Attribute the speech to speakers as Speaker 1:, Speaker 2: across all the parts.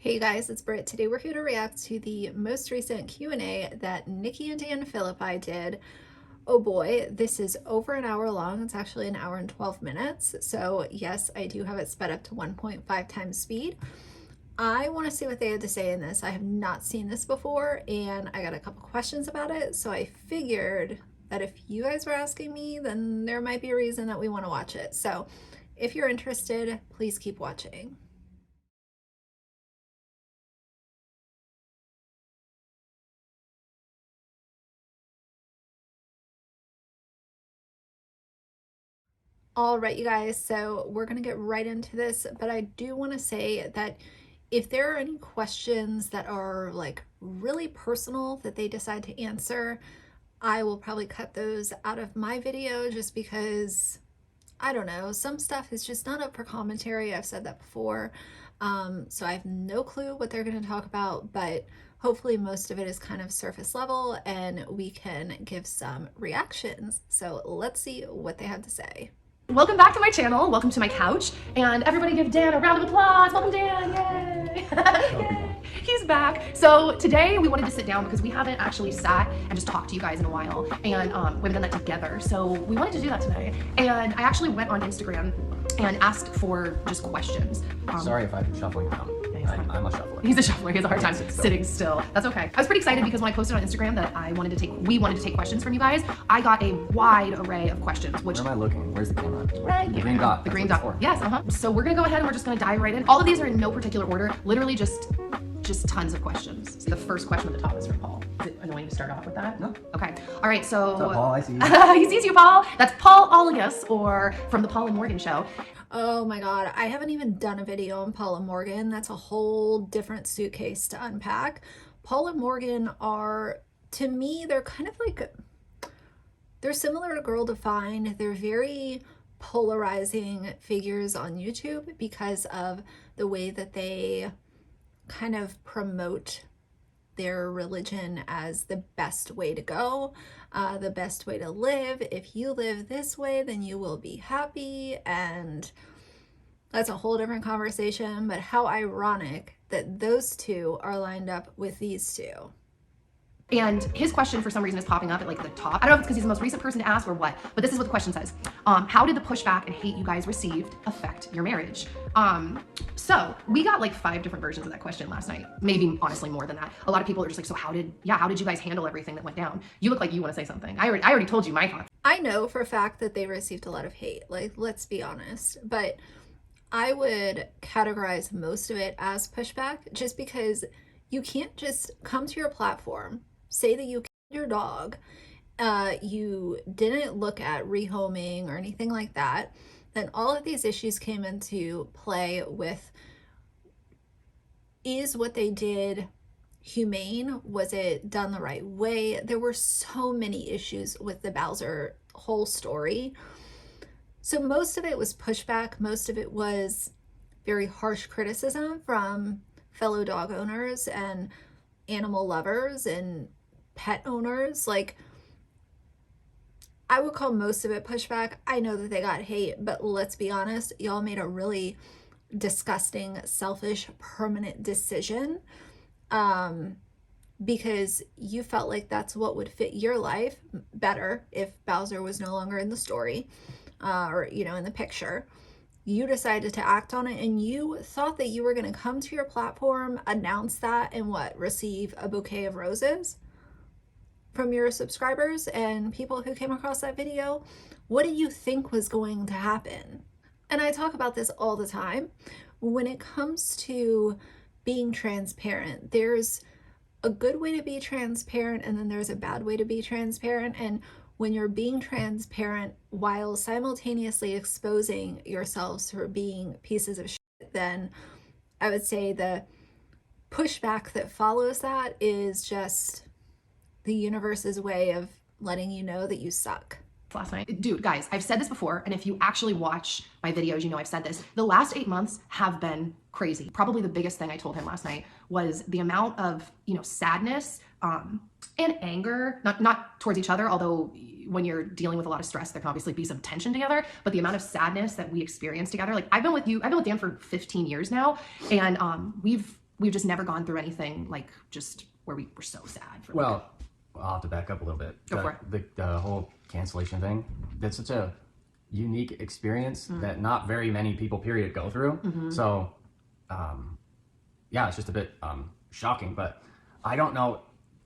Speaker 1: Hey guys, it's Britt. Today we're here to react to the most recent Q&A that Nikki and Dan Phillippi did. Oh boy, this is over an hour long. It's actually an hour and 12 minutes. So yes, I do have it sped up to 1.5 times speed. I want to see what they had to say in this. I have not seen this before and I got a couple questions about it. So I figured that if you guys were asking me, then there might be a reason that we want to watch it. So if you're interested, please keep watching. All right, you guys, so we're going to get right into this, but I do want to say that if there are any questions that are like really personal that they decide to answer, I will probably cut those out of my video just because, I don't know, some stuff is just not up for commentary. I've said that before. So I have no clue what they're going to talk about, but hopefully most of it is kind of surface level and we can give some reactions. So let's see what they have to say.
Speaker 2: Welcome back to my channel. Welcome to my couch. And everybody give Dan a round of applause. Welcome, Dan. Yay. Yay. He's back. So today we wanted to sit down because we haven't actually sat and just talked to you guys in a while. And we haven't done that together. So we wanted to do that today. And I actually went on Instagram and asked for just questions.
Speaker 3: Sorry if I'm shuffling around. I'm a shuffler.
Speaker 2: He's a shuffler. He has a hard time sitting still. That's okay. I was pretty excited because when I posted on Instagram that we wanted to take questions from you guys, I got a wide array of questions. Which,
Speaker 3: where am I looking? Where's the camera?
Speaker 2: Right.
Speaker 3: The green dot.
Speaker 2: The green dot. Yes. So we're gonna go ahead and we're just gonna dive right in. All of these are in no particular order. Literally just tons of questions. So the first question at the top is from Paul. Is it annoying to start off with that?
Speaker 3: No.
Speaker 2: Okay. All right. So.
Speaker 3: What's up, Paul? I see you.
Speaker 2: He sees you, Paul. That's Paul Oligus, or from the Paul and Morgan Show.
Speaker 1: Oh my God, I haven't even done a video on Paul and Morgan. That's a whole different suitcase to unpack. Paul and Morgan are, to me, they're kind of like, they're similar to Girl Defined. They're very polarizing figures on YouTube because of the way that they kind of promote their religion as the best way to go, the best way to live. If you live this way, then you will be happy. And that's a whole different conversation, but how ironic that those two are lined up with these two.
Speaker 2: And his question for some reason is popping up at like the top. I don't know if it's because he's the most recent person to ask or what, but this is what the question says. How did the pushback and hate you guys received affect your marriage? So we got like 5 different versions of that question last night. Maybe honestly more than that. A lot of people are just like, so how did you guys handle everything that went down? You look like you want to say something. I already told you my thoughts.
Speaker 1: I know for a fact that they received a lot of hate. Like, let's be honest, but I would categorize most of it as pushback just because you can't just come to your platform, say that you killed your dog, you didn't look at rehoming or anything like that, then all of these issues came into play with, is what they did humane? Was it done the right way? There were so many issues with the Bowser whole story. So most of it was pushback. Most of it was very harsh criticism from fellow dog owners and animal lovers and pet owners. Like, I would call most of it pushback. I know that they got hate, but let's be honest, y'all made a really disgusting, selfish, permanent decision because you felt like that's what would fit your life better if Bowser was no longer in the story or, you know, in the picture. You decided to act on it and you thought that you were going to come to your platform, announce that, and what, receive a bouquet of roses from your subscribers and people who came across that video. What do you think was going to happen? And I talk about this all the time. When it comes to being transparent, there's a good way to be transparent and then there's a bad way to be transparent. And when you're being transparent while simultaneously exposing yourselves for being pieces of shit, then I would say the pushback that follows that is just the universe's way of letting you know that you suck.
Speaker 2: Last night. Dude, guys, I've said this before, and if you actually watch my videos, you know I've said this. The last 8 months have been crazy. Probably the biggest thing I told him last night was the amount of, sadness and anger, not towards each other, although when you're dealing with a lot of stress, there can obviously be some tension together, but the amount of sadness that we experience together. Like, I've been with Dan for 15 years now, and we've we've just never gone through anything like just where we were so sad. For
Speaker 3: Well, I'll have to back up a little bit.
Speaker 2: Go for it.
Speaker 3: The whole cancellation thing, that's such a unique experience that not very many people, period, go through. So, yeah, it's just a bit shocking, but I don't know.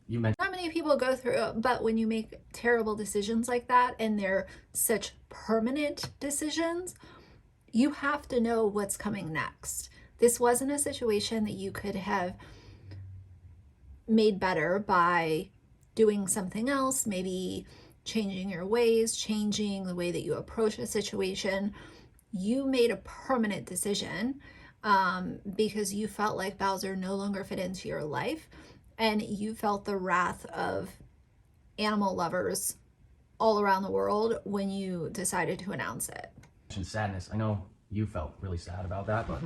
Speaker 3: You mentioned
Speaker 1: Not many people go through it, but when you make terrible decisions like that and they're such permanent decisions, you have to know what's coming next. This wasn't a situation that you could have made better by doing something else, maybe changing your ways, changing the way that you approach a situation. You made a permanent decision because you felt like Bowser no longer fit into your life, and you felt the wrath of animal lovers all around the world when you decided to announce it.
Speaker 3: sadness. I know you felt really sad about that, but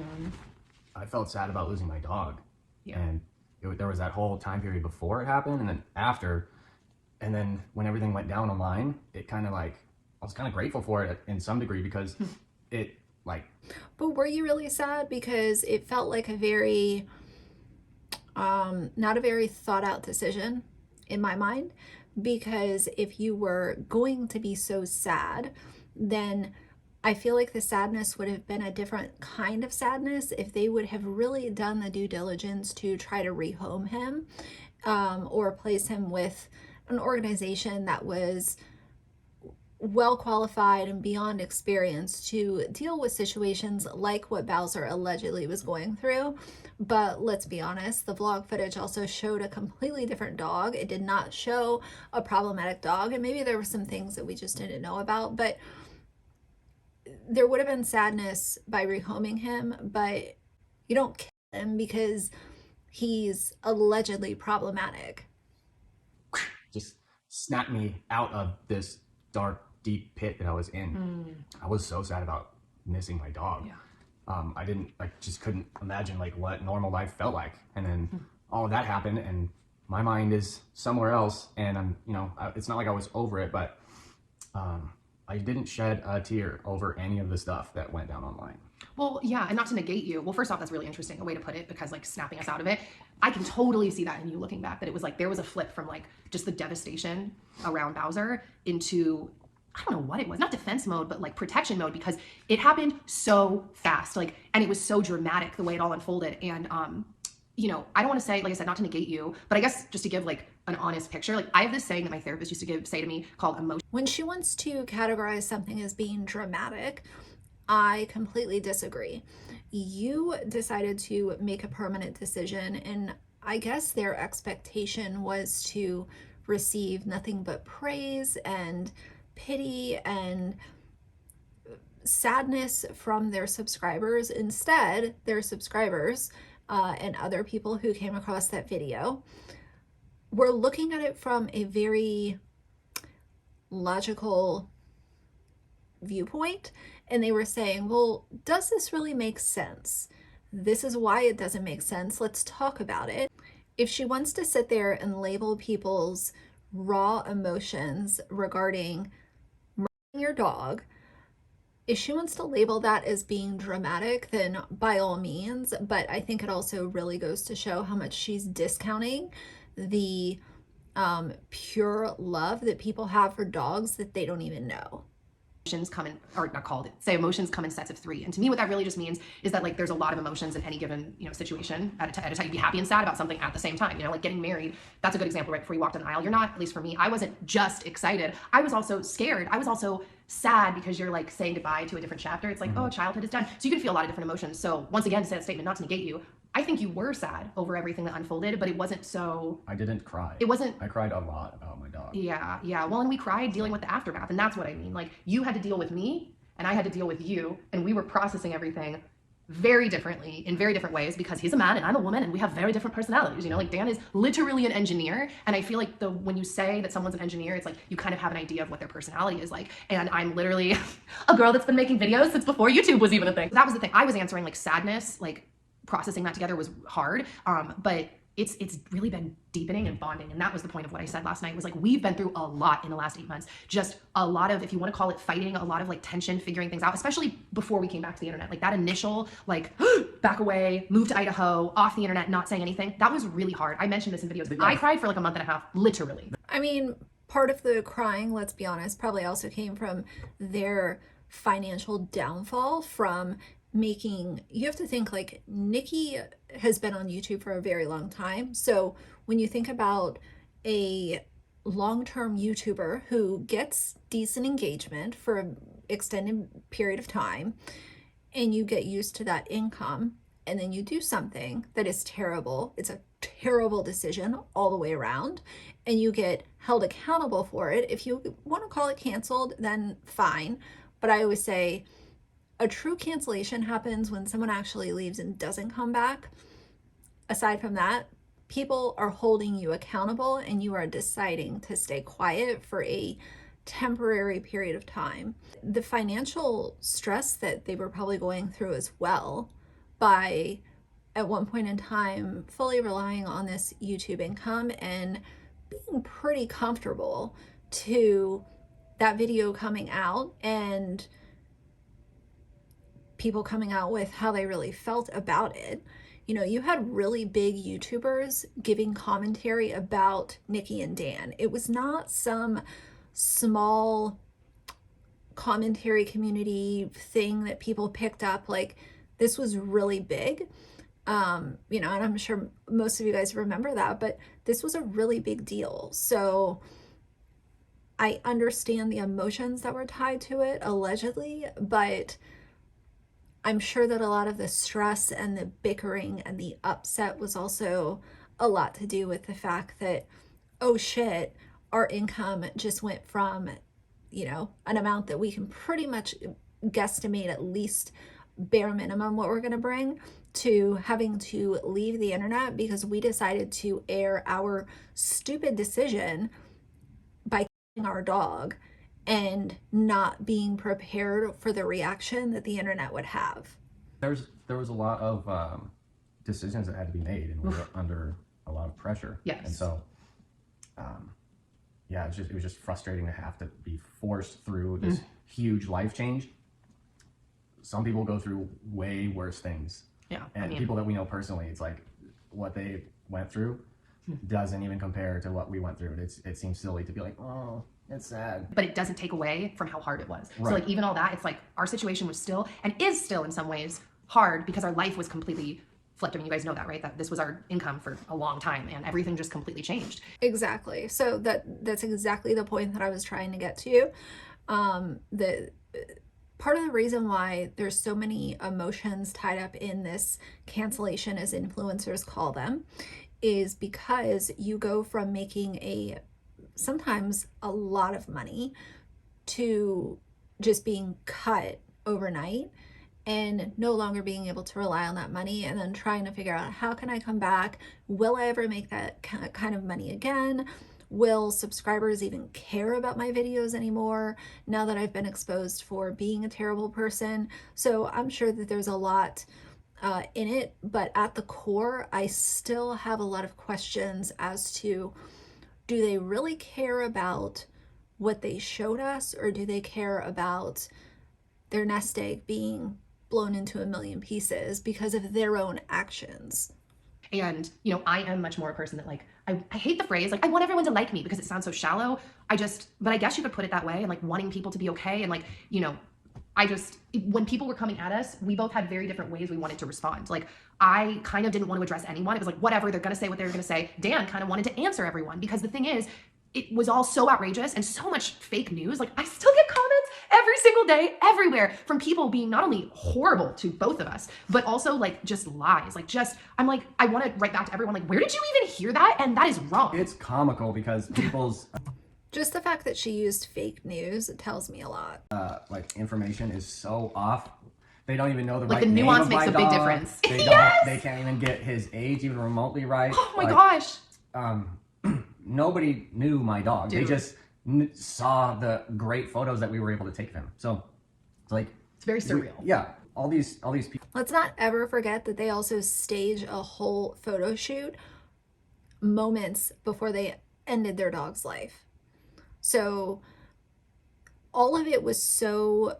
Speaker 3: I felt sad about losing my dog.
Speaker 2: Yeah.
Speaker 3: And there was that whole time period before it happened, and then after, and then when everything went down online, it kind of like, I was kind of grateful for it in some degree because it like.
Speaker 1: But were you really sad? Because it felt like a very, not a very thought out decision in my mind. Because if you were going to be so sad, then I feel like the sadness would have been a different kind of sadness if they would have really done the due diligence to try to rehome him, or place him with an organization that was well qualified and beyond experience to deal with situations like what Bowser allegedly was going through. But let's be honest, the vlog footage also showed a completely different dog. It did not show a problematic dog, and maybe there were some things that we just didn't know about, but there would have been sadness by rehoming him, but you don't kill him because he's allegedly problematic.
Speaker 3: Just snapped me out of this dark, deep pit that I was in. I was so sad about missing my dog.
Speaker 2: Yeah.
Speaker 3: I just couldn't imagine like what normal life felt like. And then all of that happened, and my mind is somewhere else. And I'm, it's not like I was over it, but I didn't shed a tear over any of the stuff that went down online.
Speaker 2: Well, yeah, and not to negate you. Well, first off, that's really interesting, a way to put it, because like snapping us out of it, I can totally see that in you looking back, that it was like there was a flip from like just the devastation around Bowser into, I don't know what it was, not defense mode, but like protection mode, because it happened so fast, like, and it was so dramatic the way it all unfolded. And I don't want to say, like I said, not to negate you, but I guess just to give like an honest picture, like I have this saying that my therapist used to say to me called emotion.
Speaker 1: When she wants to categorize something as being dramatic, I completely disagree. You decided to make a permanent decision, and I guess their expectation was to receive nothing but praise and pity and sadness from their subscribers. Instead, their subscribers and other people who came across that video were looking at it from a very logical viewpoint, and they were saying, well, does this really make sense? This is why it doesn't make sense. Let's talk about it. If she wants to sit there and label people's raw emotions regarding murdering your dog, if she wants to label that as being dramatic, then by all means, but I think it also really goes to show how much she's discounting the pure love that people have for dogs that they don't even know.
Speaker 2: Emotions come in, or not called, say emotions come in sets of 3. And to me, what that really just means is that like there's a lot of emotions in any given situation at a time. You'd be happy and sad about something at the same time. Like getting married, that's a good example. Right before you walked down the aisle, you're not, at least for me, I wasn't just excited. I was also scared. I was also sad because you're like saying goodbye to a different chapter. It's like, oh, childhood is done. So you can feel a lot of different emotions. So once again, to say that statement, not to negate you, I think you were sad over everything that unfolded, but it wasn't so.
Speaker 3: I didn't cry.
Speaker 2: It wasn't.
Speaker 3: I cried a lot about my dog.
Speaker 2: Yeah. Well, and we cried dealing with the aftermath, and that's what I mean. Like you had to deal with me, and I had to deal with you, and we were processing everything very differently in very different ways, because he's a man and I'm a woman, and we have very different personalities. Like Dan is literally an engineer, and I feel like when you say that someone's an engineer, it's like you kind of have an idea of what their personality is like. And I'm literally a girl that's been making videos since before YouTube was even a thing. That was the thing. I was answering like sadness, like processing that together was hard. But it's really been deepening and bonding. And that was the point of what I said last night, was like, we've been through a lot in the last 8 months, just a lot of, if you want to call it fighting, a lot of like tension, figuring things out, especially before we came back to the internet. Like that initial, like back away, move to Idaho, off the internet, not saying anything. That was really hard. I mentioned this in videos. I cried for like a month and a half, literally.
Speaker 1: I mean, part of the crying, let's be honest, probably also came from their financial downfall from making, you have to think like Nikki has been on YouTube for a very long time. So when you think about a long-term YouTuber who gets decent engagement for an extended period of time, and you get used to that income, and then you do something that is terrible, it's a terrible decision all the way around, and you get held accountable for it. If you want to call it canceled, then fine. But I always say a true cancellation happens when someone actually leaves and doesn't come back. Aside from that, people are holding you accountable and you are deciding to stay quiet for a temporary period of time. The financial stress that they were probably going through as well, by at one point in time fully relying on this YouTube income and being pretty comfortable to that video coming out and people coming out with how they really felt about it. You know, you had really big YouTubers giving commentary about Nikki and Dan. It was not some small commentary community thing that people picked up. Like, this was really big. You know, and I'm sure most of you guys remember that, but this was a really big deal. So I understand the emotions that were tied to it, allegedly, but I'm sure that a lot of the stress and the bickering and the upset was also a lot to do with the fact that, oh shit, our income just went from, you know, an amount that we can pretty much guesstimate at least bare minimum what we're going to bring, to having to leave the internet because we decided to air our stupid decision by killing our dog and not being prepared for the reaction that the internet would have.
Speaker 3: There was a lot of decisions that had to be made, and we were under a lot of pressure.
Speaker 2: Yes.
Speaker 3: And so, yeah, it was just frustrating to have to be forced through this huge life change. Some people go through way worse things.
Speaker 2: Yeah.
Speaker 3: And people that we know personally, it's like what they went through doesn't even compare to what we went through. It seems silly to be like, oh, it's sad.
Speaker 2: But it doesn't take away from how hard it was.
Speaker 3: Right.
Speaker 2: So like even all that, it's like our situation was still, and is still in some ways, hard because our life was completely flipped. I mean, you guys know that, right? That this was our income for a long time and everything just completely changed.
Speaker 1: Exactly. So that's exactly the point that I was trying to get to. The part of the reason why there's so many emotions tied up in this cancellation, as influencers call them, is because you go from making sometimes a lot of money to just being cut overnight and no longer being able to rely on that money, and then trying to figure out, how can I come back? Will I ever make that kind of money again? Will subscribers even care about my videos anymore now that I've been exposed for being a terrible person? So I'm sure that there's a lot in it, but at the core, I still have a lot of questions as to, do they really care about what they showed us, or do they care about their nest egg being blown into a million pieces because of their own actions?
Speaker 2: And, you know, I am much more a person that, like, I hate the phrase, like, I want everyone to like me, because it sounds so shallow. But I guess you could put it that way, and like wanting people to be okay. And like, you know, when people were coming at us, we both had very different ways we wanted to respond. Like, I kind of didn't want to address anyone. It was like, whatever, they're going to say what they're going to say. Dan kind of wanted to answer everyone, because the thing is, it was all so outrageous and so much fake news. Like, I still get comments every single day, everywhere, from people being not only horrible to both of us, but also like just lies. Like, I'm like, I want to write back to everyone, like, where did you even hear that? And that is wrong.
Speaker 3: It's comical because people's
Speaker 1: Just the fact that she used fake news, it tells me a lot.
Speaker 3: like information is so off. They don't even know the
Speaker 2: Like,
Speaker 3: right
Speaker 2: the
Speaker 3: name
Speaker 2: nuance
Speaker 3: of
Speaker 2: makes
Speaker 3: my
Speaker 2: a big
Speaker 3: dog.
Speaker 2: difference.
Speaker 3: They
Speaker 2: Yes!
Speaker 3: they can't even get his age even remotely right.
Speaker 2: Oh my
Speaker 3: Like,
Speaker 2: gosh.
Speaker 3: Nobody knew my dog.
Speaker 2: Dude.
Speaker 3: They just saw the great photos that we were able to take of him. So it's like,
Speaker 2: It's very surreal.
Speaker 3: yeah, all these people.
Speaker 1: Let's not ever forget that they also stage a whole photo shoot moments before they ended their dog's life. So all of it was so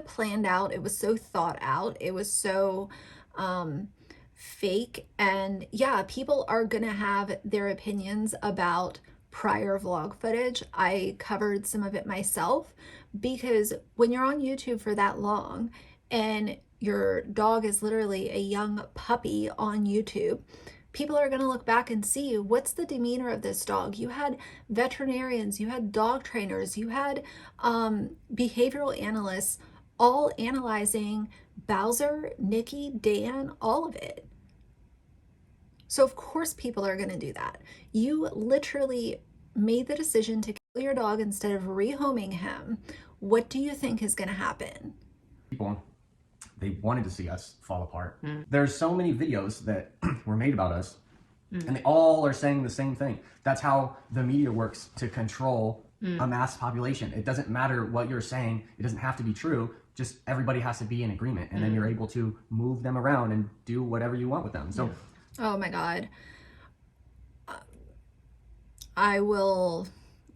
Speaker 1: planned out, it was so thought out, it was so fake. And yeah, people are gonna have their opinions about prior vlog footage. I covered some of it myself, because when you're on YouTube for that long and your dog is literally a young puppy on YouTube, people are going to look back and see what's the demeanor of this dog. You had veterinarians, you had dog trainers, you had behavioral analysts all analyzing Bowser, Nikki, Dan, all of it. So of course people are going to do that. You literally made the decision to kill your dog instead of rehoming him. What do you think is going to happen?
Speaker 3: People, they wanted to see us fall apart. There's so many videos that were made about us, and they all are saying the same thing. That's how the media works to control a mass population. It doesn't matter what you're saying. It doesn't have to be true. Just everybody has to be in agreement, and then you're able to move them around and do whatever you want with them. So,
Speaker 1: oh my God. I will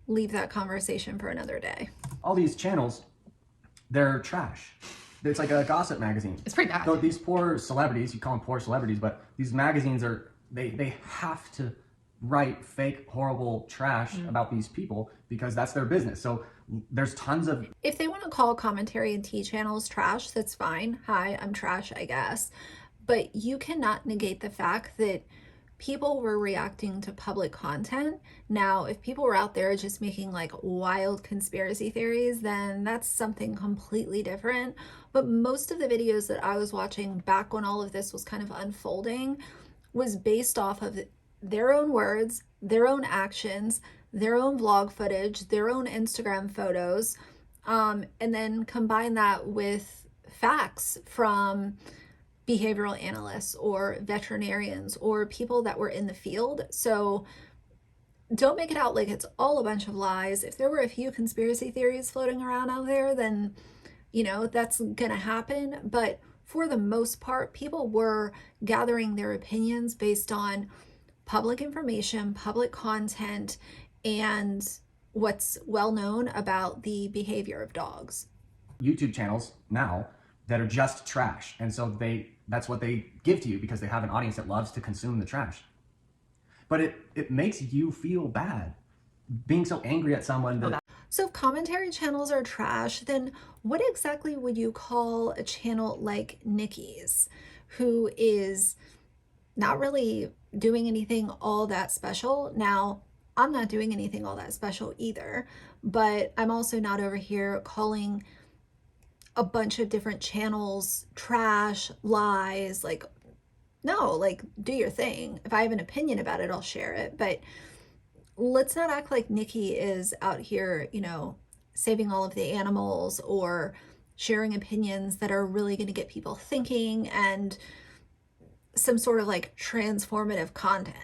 Speaker 1: leave that conversation for another day.
Speaker 3: all these channels, they're trash. It's like a gossip magazine.
Speaker 2: It's pretty bad.
Speaker 3: So these poor celebrities, you call them poor celebrities, but these magazines are, they have to write fake, horrible trash about these people because that's their business. So there's tons of...
Speaker 1: If they want to call commentary and tea channels trash, that's fine. Hi, I'm trash, I guess. But you cannot negate the fact that people were reacting to public content. Now, if people were out there just making like wild conspiracy theories, then that's something completely different. But most of the videos that I was watching back when all of this was kind of unfolding was based off of their own words, their own actions, their own vlog footage, their own Instagram photos, and then combine that with facts from behavioral analysts or veterinarians or people that were in the field. So don't make it out like it's all a bunch of lies. If there were a few conspiracy theories floating around out there, then, you know, that's gonna happen. But for the most part, people were gathering their opinions based on public information, public content, and what's well known about the behavior of dogs.
Speaker 3: YouTube channels now that are just trash. And so that's what they give to you because they have an audience that loves to consume the trash. But it makes you feel bad being so angry at someone that...
Speaker 1: So if commentary channels are trash, then what exactly would you call a channel like Nikki's, who is not really doing anything all that special? Now, I'm not doing anything all that special either, but I'm also not over here calling a bunch of different channels trash, lies. Like, no, like, do your thing. If I have an opinion about it, I'll share it. But let's not act like Nikki is out here, you know, saving all of the animals or sharing opinions that are really going to get people thinking and some sort of like transformative content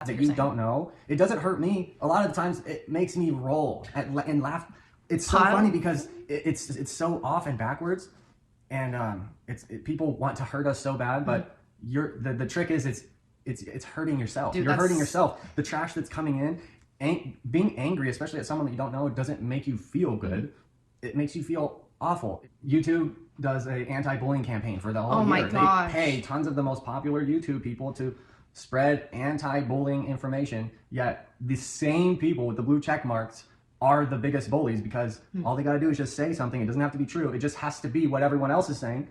Speaker 3: that you don't know. It doesn't hurt me. A lot of the times it makes me roll and laugh. It's so funny because it's so off and backwards, and people want to hurt us so bad, but the trick is it's hurting yourself. Dude, you're hurting yourself. The trash that's coming in, being angry, especially at someone that you don't know, doesn't make you feel good. It makes you feel awful. YouTube does an anti-bullying campaign for the whole year.
Speaker 2: My gosh.
Speaker 3: They pay tons of the most popular YouTube people to spread anti-bullying information, yet the same people with the blue check marks are the biggest bullies because all they got to do is just say something. It doesn't have to be true. It just has to be what everyone else is saying.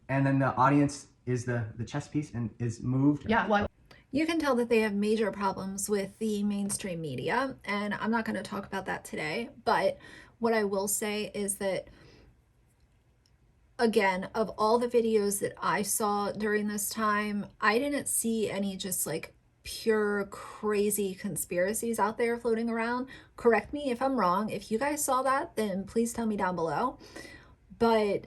Speaker 3: And then the audience is the chess piece and is moved.
Speaker 2: Yeah, well,
Speaker 1: you can tell that they have major problems with the mainstream media, and I'm not going to talk about that today. But what I will say is that, again, of all the videos that I saw during this time, I didn't see any just like pure crazy conspiracies out there floating around. Correct me if I'm wrong. If you guys saw that, then please tell me down below. But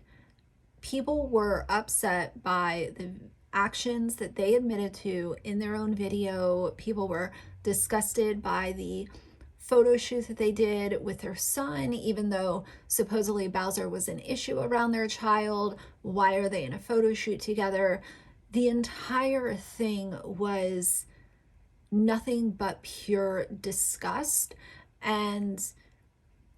Speaker 1: people were upset by the actions that they admitted to in their own video. People were disgusted by the photo shoot that they did with their son, even though supposedly Bowser was an issue around their child. Why are they in a photo shoot together? The entire thing was nothing but pure disgust. And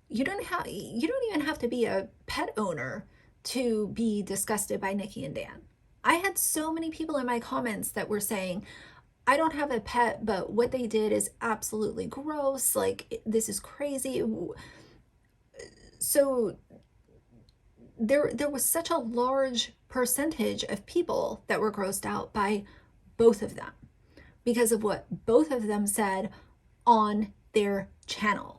Speaker 1: you don't even have to be a pet owner to be disgusted by Nikki and Dan. I had so many people in my comments that were saying, I don't have a pet, but what they did is absolutely gross. Like, this is crazy. So there was such a large percentage of people that were grossed out by both of them because of what both of them said on their channel.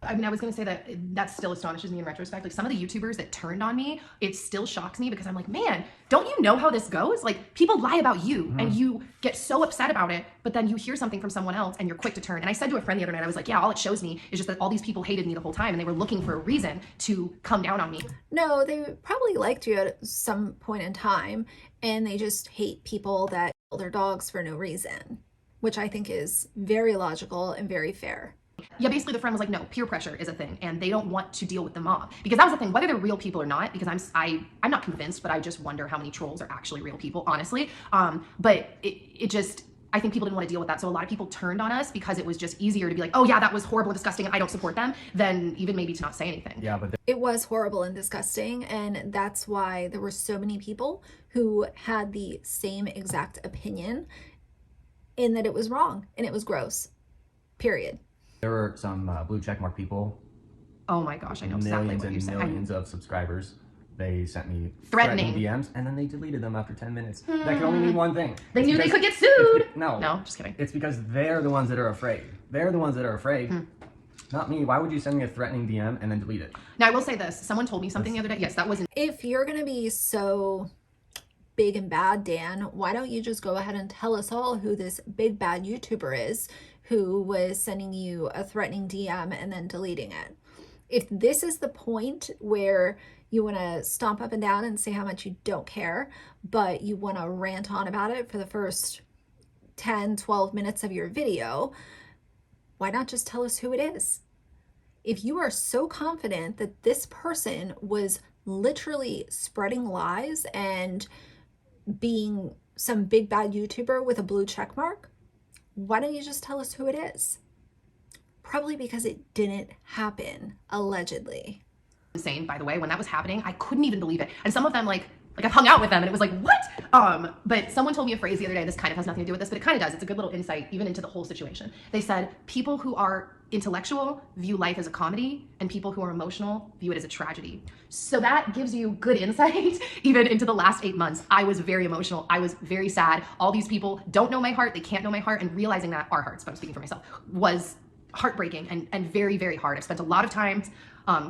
Speaker 2: I mean, I was going to say that still astonishes me in retrospect. Like, some of the YouTubers that turned on me, it still shocks me because I'm like, man, don't you know how this goes? Like, people lie about you and you get so upset about it, but then you hear something from someone else and you're quick to turn. And I said to a friend the other night, I was like, yeah, all it shows me is just that all these people hated me the whole time and they were looking for a reason to come down on me.
Speaker 1: No, they probably liked you at some point in time, and they just hate people that kill their dogs for no reason, which I think is very logical and very fair.
Speaker 2: Yeah, basically the friend was like, no, peer pressure is a thing and they don't want to deal with the mob. Because that was the thing, whether they're real people or not, because I'm not convinced, but I just wonder how many trolls are actually real people, honestly. But it just, I think people didn't want to deal with that. So a lot of people turned on us because it was just easier to be like, oh yeah, that was horrible and disgusting and I don't support them, than even maybe to not say anything.
Speaker 3: Yeah, but
Speaker 1: It was horrible and disgusting, and that's why there were so many people who had the same exact opinion in that it was wrong and it was gross, period.
Speaker 3: there were some blue checkmark people,
Speaker 2: Oh my gosh, I know exactly
Speaker 3: millions
Speaker 2: what you're
Speaker 3: and
Speaker 2: saying.
Speaker 3: millions of subscribers. They sent me
Speaker 2: Threatening
Speaker 3: DMs, and then they deleted them after 10 minutes. That can only mean one thing.
Speaker 2: They
Speaker 3: It's
Speaker 2: knew they
Speaker 3: because-
Speaker 2: could get sued.
Speaker 3: No,
Speaker 2: Just kidding.
Speaker 3: it's because they're the ones that are afraid. They're the ones that are afraid. Not me. Why would you send me a threatening DM and then delete it?
Speaker 2: Now I will say this, someone told me something the other day. Yes, that was
Speaker 1: If you're going to be so big and bad, Dan, why don't you just go ahead and tell us all who this big bad YouTuber is who was sending you a threatening DM and then deleting it? If this is the point where you want to stomp up and down and say how much you don't care, but you want to rant on about it for the first 10, 12 minutes of your video, why not just tell us who it is? If you are so confident that this person was literally spreading lies and being some big bad YouTuber with a blue check mark, why don't you just tell us who it is? Probably because it didn't happen, allegedly.
Speaker 2: insane, by the way. When that was happening, I couldn't even believe it. And some of them, like I've hung out with them and it was like, what? But someone told me a phrase the other day, this kind of has nothing to do with this, but it kind of does. It's a good little insight even into the whole situation. They said, people who are intellectual view life as a comedy and people who are emotional view it as a tragedy. So that gives you good insight even into the last 8 months. I was very emotional. I was very sad. All these people don't know my heart. They can't know my heart. And realizing that our hearts, but I'm speaking for myself, was heartbreaking and very, very hard. I've spent a lot of time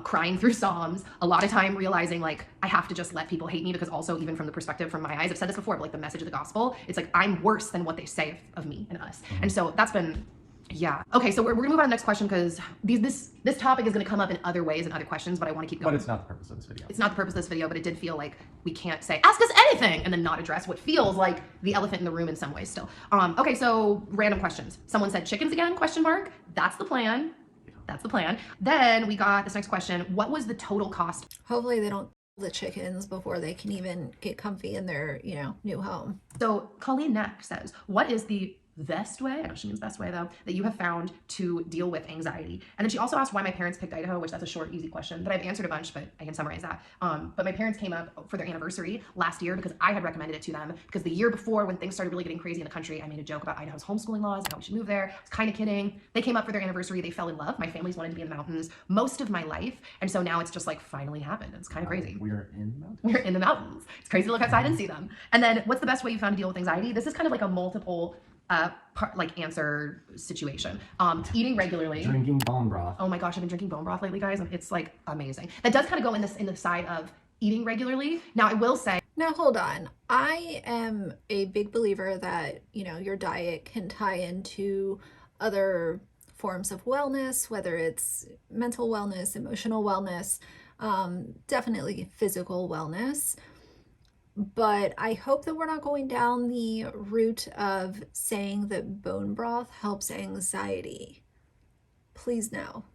Speaker 2: crying through Psalms, a lot of time realizing like I have to just let people hate me, because also even from the perspective from my eyes, I've said this before, but like the message of the gospel, it's like I'm worse than what they say of me and us. And so that's been, yeah. Okay, so we're gonna move on to the next question because this topic is gonna come up in other ways and other questions, but I wanna keep going.
Speaker 3: But it's not the purpose of this video.
Speaker 2: It's not the purpose of this video, but it did feel like we can't say, ask us anything, and then not address what feels like the elephant in the room in some ways still. Okay, so random questions. Someone said chickens again, question mark. That's the plan. That's the plan. Then we got this next question. What was the total cost?
Speaker 1: Hopefully they don't kill the chickens before they can even get comfy in their, new home.
Speaker 2: So Colleen Neck says, what is the best way, I know she means best way though, that you have found to deal with anxiety? And then she also asked why my parents picked Idaho, which that's a short, easy question that I've answered a bunch, but I can summarize that. But my parents came up for their anniversary last year because I had recommended it to them, because the year before when things started really getting crazy in the country, I made a joke about Idaho's homeschooling laws and how we should move there. I was kind of kidding. They came up for their anniversary. They fell in love. My family's wanted to be in the mountains most of my life. And so now it's just like finally happened. It's kind of crazy.
Speaker 3: We're in the mountains.
Speaker 2: We're in the mountains. It's crazy to look outside and see them. And then what's the best way you found to deal with anxiety? This is kind of like a multiple answer situation. Eating regularly.
Speaker 3: Drinking bone broth.
Speaker 2: Oh my gosh, I've been drinking bone broth lately, guys. It's like amazing. That does kind of go in the side of eating regularly. Now I will say,
Speaker 1: Now hold on. I am a big believer that, your diet can tie into other forms of wellness, whether it's mental wellness, emotional wellness, definitely physical wellness. But I hope that we're not going down the route of saying that bone broth helps anxiety. Please no.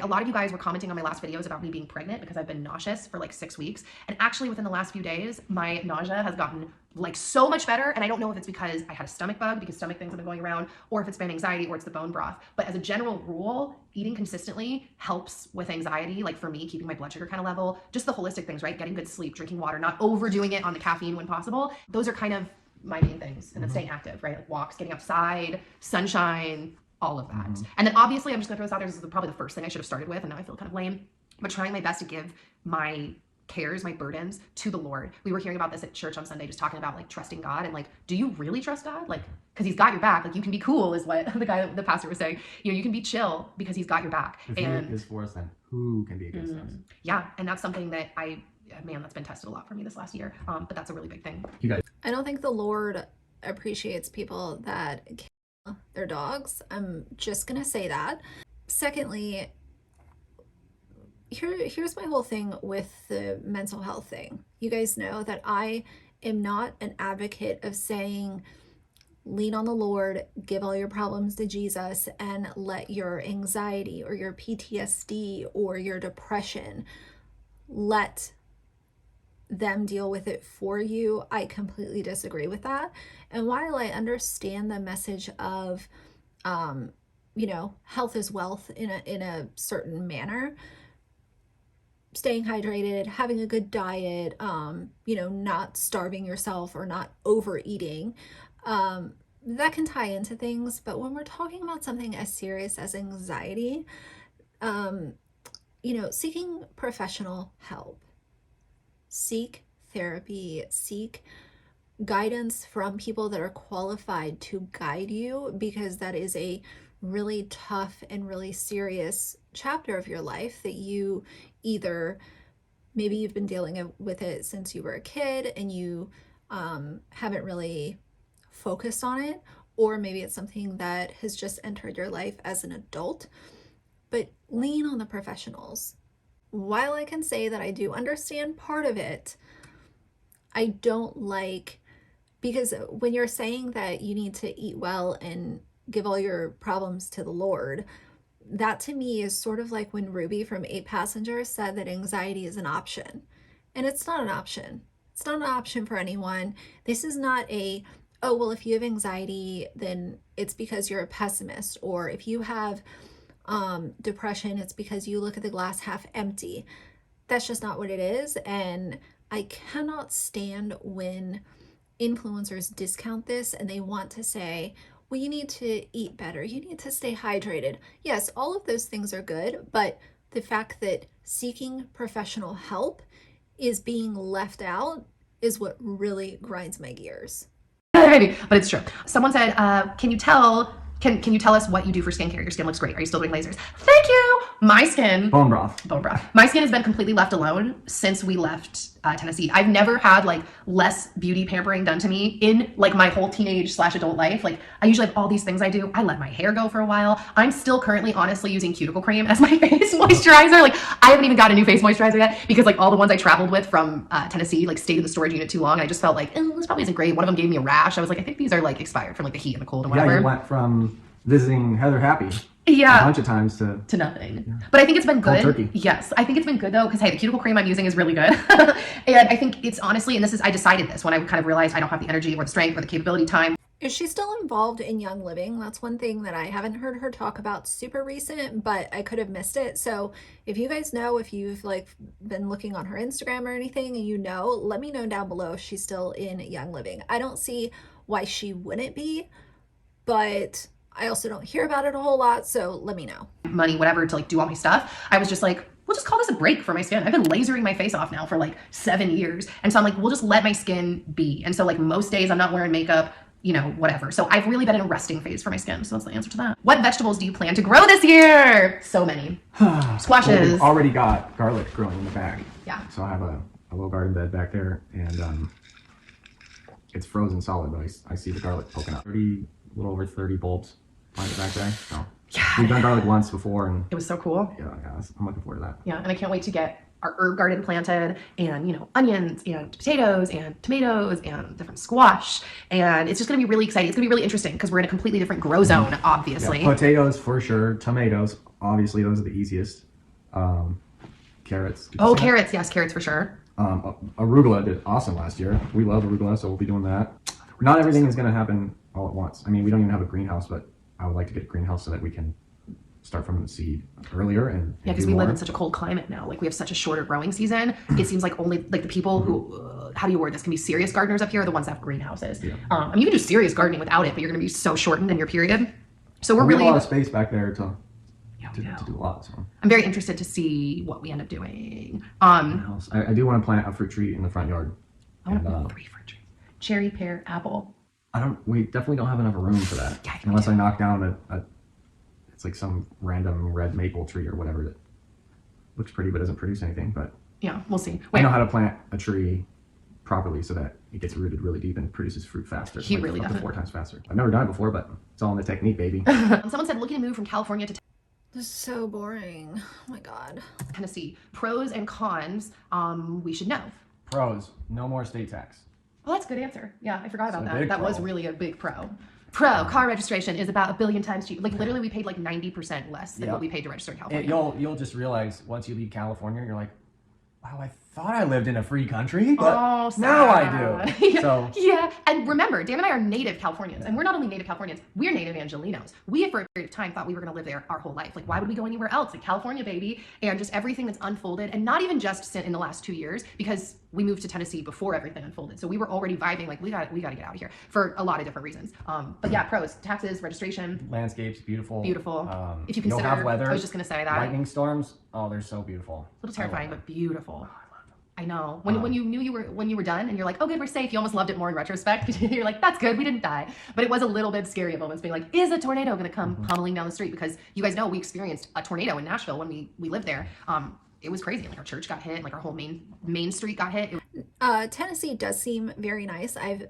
Speaker 2: A lot of you guys were commenting on my last videos about me being pregnant because I've been nauseous for like 6 weeks. And actually within the last few days, my nausea has gotten like so much better. And I don't know if it's because I had a stomach bug, because stomach things have been going around, or if it's been anxiety, or it's the bone broth. But as a general rule, eating consistently helps with anxiety. Like for me, keeping my blood sugar kind of level, just the holistic things, right? Getting good sleep, drinking water, not overdoing it on the caffeine when possible. Those are kind of my main things. And then staying active, right? Like walks, getting outside, sunshine, all of that. And then obviously, I'm just gonna throw this out there, this is probably the first thing I should have started with, and now I feel kind of lame, but trying my best to give my cares, my burdens to the Lord. We were hearing about this at church on Sunday, just talking about like trusting God, and like, do you really trust God? Like, because he's got your back. Like, you can be cool, is what the pastor was saying. You know, you can be chill because he's got your back.
Speaker 3: If he is for us, then who can be against us?
Speaker 2: Yeah, and that's something that man, that's been tested a lot for me this last year. But that's a really big thing.
Speaker 3: You guys.
Speaker 1: I don't think the Lord appreciates people that kill their dogs. I'm just gonna say that. Secondly, here's my whole thing with the mental health thing. You guys know that I am not an advocate of saying lean on the Lord, give all your problems to Jesus, and let your anxiety or your PTSD or your depression, let them deal with it for you. I completely disagree with that. And while I understand the message of, you know, health is wealth in a certain manner, staying hydrated, having a good diet, you know, not starving yourself or not overeating, that can tie into things. But when we're talking about something as serious as anxiety, you know, seeking professional help, seek therapy, seek guidance from people that are qualified to guide you, because that is a really tough and really serious chapter of your life that you either, maybe you've been dealing with it since you were a kid and you haven't really focused on it, or maybe it's something that has just entered your life as an adult. But lean on the professionals. While I can say that I do understand part of it, I don't like, because when you're saying that you need to eat well and give all your problems to the Lord, that to me is sort of like when Ruby from 8 Passengers said that anxiety is an option. And it's not an option. It's not an option for anyone. This is not a, oh, well, if you have anxiety, then it's because you're a pessimist. Or if you have depression, it's because you look at the glass half empty. That's just not what it is. And I cannot stand when influencers discount this and they want to say, well, you need to eat better, you need to stay hydrated. Yes, all of those things are good, but the fact that seeking professional help is being left out is what really grinds my gears.
Speaker 2: Maybe, but it's true. Someone said, can you tell us what you do for skincare? Your skin looks great. Are you still doing lasers? Thank you. My skin,
Speaker 3: Bone broth.
Speaker 2: My skin has been completely left alone since we left Tennessee. I've never had like less beauty pampering done to me in like my whole teenage/adult life. Like I usually have all these things I do. I let my hair go for a while. I'm still currently honestly using cuticle cream as my face moisturizer. Like I haven't even got a new face moisturizer yet because like all the ones I traveled with from Tennessee like stayed in the storage unit too long. And I just felt like, this probably isn't great. One of them gave me a rash. I was like, I think these are like expired from like the heat and the cold and whatever.
Speaker 3: Yeah, you went from visiting Heather Happy a bunch of times to
Speaker 2: nothing. Yeah. But I think it's been good.
Speaker 3: Turkey.
Speaker 2: Yes, I think it's been good though, because hey, the cuticle cream I'm using is really good. And I think it's honestly, and I decided this when I kind of realized I don't have the energy or the strength or the capability time.
Speaker 1: Is she still involved in Young Living? That's one thing that I haven't heard her talk about super recent, but I could have missed it. So if you guys know, if you've like been looking on her Instagram or anything and you know, let me know down below if she's still in Young Living. I don't see why she wouldn't be, but I also don't hear about it a whole lot, so let me know.
Speaker 2: Money, whatever, to like do all my stuff. I was just like, we'll just call this a break for my skin. I've been lasering my face off now for like 7 years. And so I'm like, we'll just let my skin be. And so like most days I'm not wearing makeup, you know, whatever. So I've really been in a resting phase for my skin. So that's the answer to that. What vegetables do you plan to grow this year? So many. Squashes.
Speaker 3: Well, we've already got garlic growing in the back.
Speaker 2: Yeah.
Speaker 3: So I have a little garden bed back there, and it's frozen solid, but I see the garlic poking up. A little over 30 bulbs planted back there. So
Speaker 2: yeah,
Speaker 3: we've done garlic once before, and
Speaker 2: it was so cool.
Speaker 3: Yeah, I'm looking forward to that.
Speaker 2: Yeah, and I can't wait to get our herb garden planted, and onions and potatoes and tomatoes and different squash, and it's just going to be really exciting. It's going to be really interesting because we're in a completely different grow zone, obviously.
Speaker 3: Yeah, potatoes for sure, tomatoes, obviously those are the easiest. Carrots.
Speaker 2: Oh, carrots, yes, carrots for sure.
Speaker 3: Arugula did awesome last year. We love arugula, so we'll be doing that. Not everything is going to happen all at once. I mean, we don't even have a greenhouse, but I would like to get a greenhouse so that we can start from the seed earlier and
Speaker 2: because we live in such a cold climate now. Like, we have such a shorter growing season. It seems like only like the people who how do you word this, can be serious gardeners up here are the ones that have greenhouses.
Speaker 3: Yeah.
Speaker 2: I mean, you can do serious gardening without it, but you're going to be so shortened in your period. So we're
Speaker 3: we
Speaker 2: really
Speaker 3: have a lot of space back there to do a lot. So
Speaker 2: I'm very interested to see what we end up doing.
Speaker 3: I do want to plant a fruit tree in the front yard.
Speaker 2: I want to plant 3 fruit trees: cherry, pear, apple.
Speaker 3: We definitely don't have enough room for that.
Speaker 2: Yeah,
Speaker 3: unless I knock down it's like some random red maple tree or whatever that looks pretty but doesn't produce anything. But
Speaker 2: yeah, we'll see.
Speaker 3: I know how to plant a tree properly so that it gets rooted really deep and produces fruit faster.
Speaker 2: He really
Speaker 3: up
Speaker 2: does
Speaker 3: to 4 times faster. I've never done it before, but it's all in the technique, baby.
Speaker 2: Someone said looking to move from California to
Speaker 1: This is so boring. Oh my God.
Speaker 2: Tennessee. Pros and cons. We should know.
Speaker 3: Pros: no more state tax.
Speaker 2: Well, that's a good answer. Yeah, I forgot about
Speaker 3: It's a
Speaker 2: that.
Speaker 3: big
Speaker 2: That was
Speaker 3: pro.
Speaker 2: really a big pro. Car registration is about 1 billion times cheaper. Like, literally, we paid like 90% less than what we paid to register in California.
Speaker 3: You'll just realize once you leave California, you're like, wow, I thought I lived in a free country, but now I do.
Speaker 2: Yeah.
Speaker 3: So
Speaker 2: Yeah, and remember, Dan and I are native Californians, and we're not only native Californians, we're native Angelinos. We, for a period of time, thought we were going to live there our whole life. Like, why would we go anywhere else? Like, California, baby, and just everything that's unfolded, and not even just in the last 2 years, because we moved to Tennessee before everything unfolded. So we were already vibing, like, we got to get out of here for a lot of different reasons. But yeah, pros: taxes, registration.
Speaker 3: landscapes, beautiful.
Speaker 2: If you
Speaker 3: you'll
Speaker 2: consider,
Speaker 3: have weather.
Speaker 2: I was just going to say that.
Speaker 3: Lightning storms. Oh, they're so beautiful.
Speaker 2: A little terrifying, but beautiful. I know. When you were done and you're like, oh good, we're safe, you almost loved it more in retrospect. You're like, that's good, we didn't die. But it was a little bit scary at moments, being like, is a tornado gonna come pummeling down the street? Because you guys know we experienced a tornado in Nashville when we lived there. It was crazy. Like, our church got hit, like our whole main street got hit.
Speaker 1: Tennessee does seem very nice. I've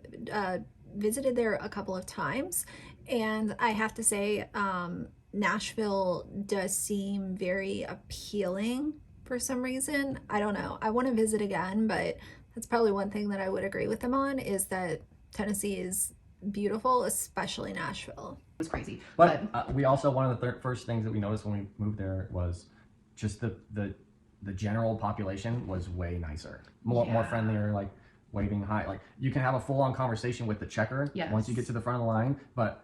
Speaker 1: visited there a couple of times, and I have to say, Nashville does seem very appealing for some reason. I don't know. I want to visit again, but that's probably one thing that I would agree with them on, is that Tennessee is beautiful, especially Nashville.
Speaker 2: It was crazy.
Speaker 3: But we also, one of the first things that we noticed when we moved there was just the general population was way nicer, more friendlier, like waving hi. Like, you can have a full-on conversation with the checker once you get to the front of the line, but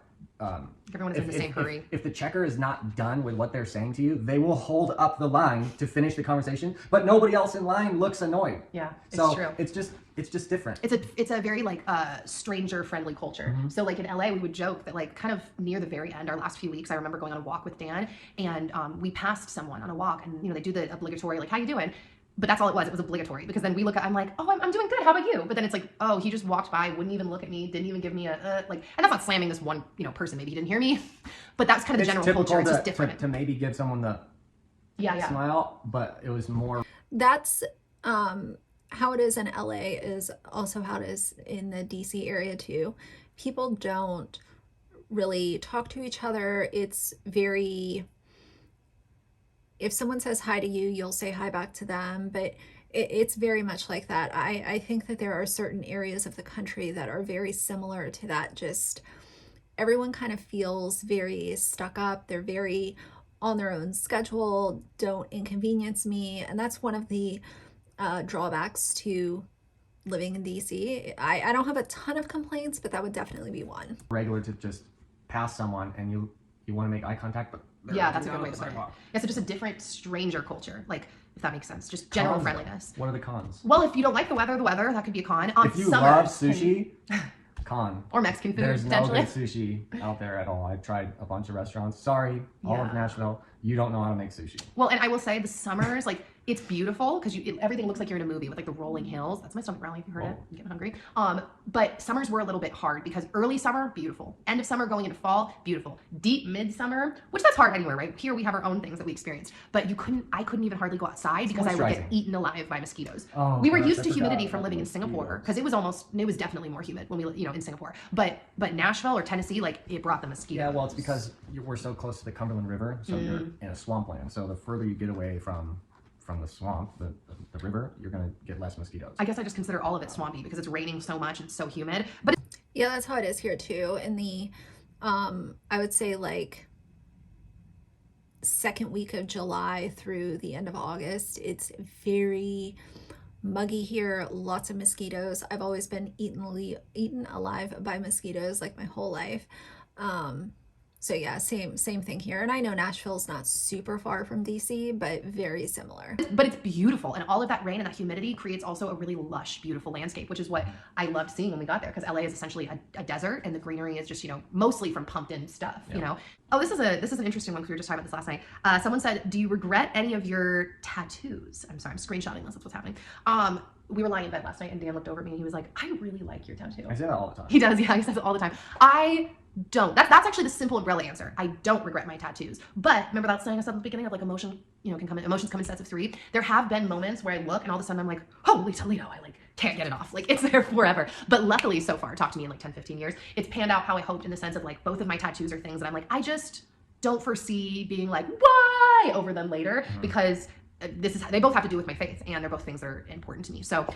Speaker 2: everyone is in the same hurry.
Speaker 3: If the checker is not done with what they're saying to you, they will hold up the line to finish the conversation, but nobody else in line looks annoyed.
Speaker 2: Yeah, it's
Speaker 3: so
Speaker 2: true.
Speaker 3: It's just different.
Speaker 2: It's a very like stranger friendly culture. So like in LA, we would joke that like kind of near the very end, our last few weeks, I remember going on a walk with Dan, and we passed someone on a walk, and they do the obligatory like, how you doing? But that's all it was. It was obligatory, because then we look at, I'm like, oh, I'm doing good. How about you? But then it's like, oh, he just walked by, wouldn't even look at me, didn't even give me a like, and that's not slamming this one, person. Maybe he didn't hear me, but that's kind of the general culture. It's just different.
Speaker 3: To maybe give someone the smile, but it was more.
Speaker 1: That's how it is in LA, is also how it is in the DC area too. People don't really talk to each other. It's very, if someone says hi to you, you'll say hi back to them, but it's very much like that. I think that there are certain areas of the country that are very similar to that. Just everyone kind of feels very stuck up. They're very on their own schedule. Don't inconvenience me. And that's one of the drawbacks to living in DC. I don't have a ton of complaints, but that would definitely be one.
Speaker 3: Regular to just pass someone and you want to make eye contact, but
Speaker 2: yeah, that's a good way to put it. Yeah, so just a different stranger culture, like, if that makes sense. Just general friendliness.
Speaker 3: What are the cons?
Speaker 2: Well, if you don't like the weather, that could be a con.
Speaker 3: If you love sushi, con.
Speaker 2: Or Mexican food,
Speaker 3: There's no
Speaker 2: potentially.
Speaker 3: good sushi out there at all. I've tried a bunch of restaurants. Sorry, all of Nashville, you don't know how to make sushi.
Speaker 2: Well, and I will say the summers, like, it's beautiful because everything looks like you're in a movie with like the rolling hills. That's my stomach growling. If you heard it, I'm getting hungry. But summers were a little bit hard because early summer, beautiful. End of summer, going into fall, beautiful. Deep midsummer, which that's hard anywhere, right? Here we have our own things that we experienced, but I couldn't even hardly go outside because I would get eaten alive by mosquitoes. We were used to humidity from living in Singapore, because it was definitely more humid when we in Singapore. But Nashville or Tennessee, like, it brought the mosquitoes.
Speaker 3: Yeah, well, it's because we're so close to the Cumberland River, so you're in a swampland. So the further you get away from from the swamp, the river, you're going to get less mosquitoes.
Speaker 2: I guess I just consider all of it swampy because it's raining so much, it's so humid. But
Speaker 1: Yeah, that's how it is here too. In the, I would say like second week of July through the end of August, it's very muggy here, lots of mosquitoes. I've always been eaten alive by mosquitoes like my whole life. So yeah, same thing here. And I know Nashville's not super far from DC, but very similar.
Speaker 2: but it's beautiful, and all of that rain and that humidity creates also a really lush, beautiful landscape, which is what I loved seeing when we got there, because LA is essentially a desert, and the greenery is just, you know, mostly from pumped in stuff. You know. Oh, this is an interesting one because we were just talking about this last night. Someone said, "Do you regret any of your tattoos?" I'm sorry, I'm screenshotting this. That's what's happening. We were lying in bed last night and Dan looked over at me and he was like, "I really like your tattoo."
Speaker 3: I say that all the time.
Speaker 2: He does, yeah, he says it all the time. I don't. That's actually the simple umbrella answer. I don't regret my tattoos. But remember that saying I said at the beginning of like emotions come in sets of 3. There have been moments where I look and all of a sudden I'm like, holy Toledo, I like can't get it off. Like it's there forever. But luckily so far, talk to me in like 10, 15 years, it's panned out how I hoped, in the sense of like both of my tattoos are things that I'm like, I just don't foresee being like, why over them later, because they both have to do with my faith, and they're both things that are important to me. So,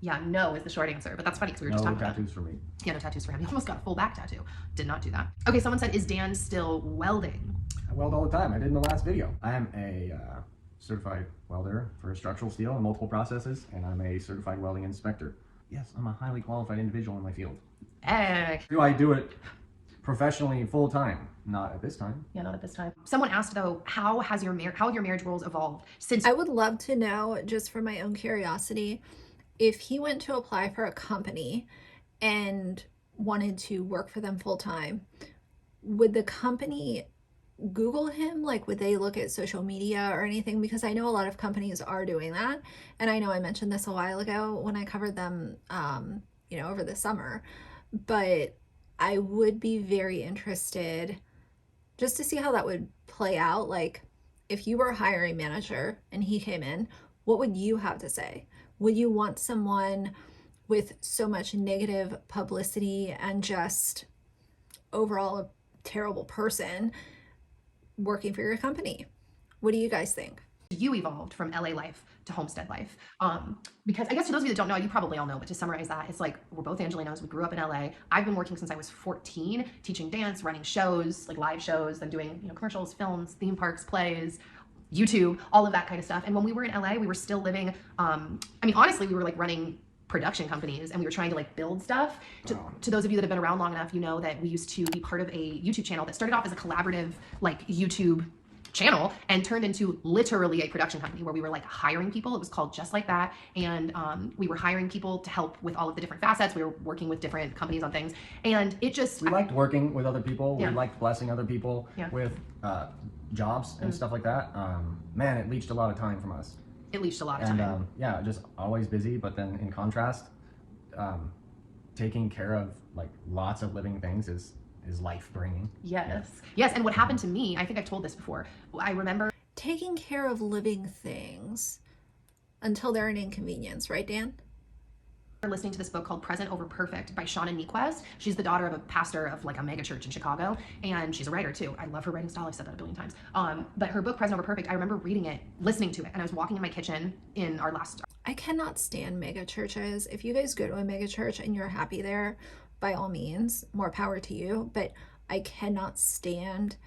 Speaker 2: yeah, no is the short answer, but that's funny because we were just talking about
Speaker 3: tattoos for me.
Speaker 2: Yeah, no tattoos for him. He almost got a full back tattoo. Did not do that. Okay, someone said, is Dan still welding?
Speaker 3: I weld all the time. I did in the last video. I am a certified welder for structural steel and multiple processes, and I'm a certified welding inspector. Yes, I'm a highly qualified individual in my field.
Speaker 2: Hey.
Speaker 3: Do I do it professionally full time? Not at this time.
Speaker 2: Yeah, not at this time. Someone asked though, how have your marriage roles evolved since?
Speaker 1: I would love to know, just for my own curiosity, if he went to apply for a company and wanted to work for them full time, would the company Google him? Like, would they look at social media or anything? Because I know a lot of companies are doing that. And I know I mentioned this a while ago when I covered them, over the summer, but I would be very interested just to see how that would play out. Like, if you were a hiring manager and he came in, what would you have to say? Would you want someone with so much negative publicity and just overall a terrible person working for your company? What do you guys think?
Speaker 2: You evolved from LA life to homestead life? Because I guess to those of you that don't know, you probably all know, but to summarize that, it's like we're both Angelinos. We grew up in LA. I've been working since I was 14, teaching dance, running shows, like live shows, then doing commercials, films, theme parks, plays, YouTube, all of that kind of stuff. And when we were in LA, we were still living, honestly, we were like running production companies, and we were trying to like build stuff. To those of you that have been around long enough, you know that we used to be part of a YouTube channel that started off as a collaborative like YouTube channel and turned into literally a production company where we were like hiring people. It was called Just Like That, and we were hiring people to help with all of the different facets. We were working with different companies on things, and it just,
Speaker 3: we liked working with other people.
Speaker 2: Yeah.
Speaker 3: We liked blessing other people with jobs and stuff like that. Man, it leached a lot of time from us.
Speaker 2: It leached a lot of time.
Speaker 3: Yeah, just always busy, but then in contrast, taking care of like lots of living things is life-bringing.
Speaker 2: Yes. Yes, and what happened to me, I think I've told this before. I remember
Speaker 1: taking care of living things until they're an inconvenience, right, Dan?
Speaker 2: listening to this book called Present Over Perfect by Shauna Niequist. She's the daughter of a pastor of like a mega church in Chicago, and she's a writer too. I love her writing style. I've said that a billion times. But her book Present Over Perfect, I remember reading it, listening to it, and I was walking in my kitchen in our last.
Speaker 1: I cannot stand mega churches. If you guys go to a mega church and you're happy there, by all means, more power to you. But I cannot stand,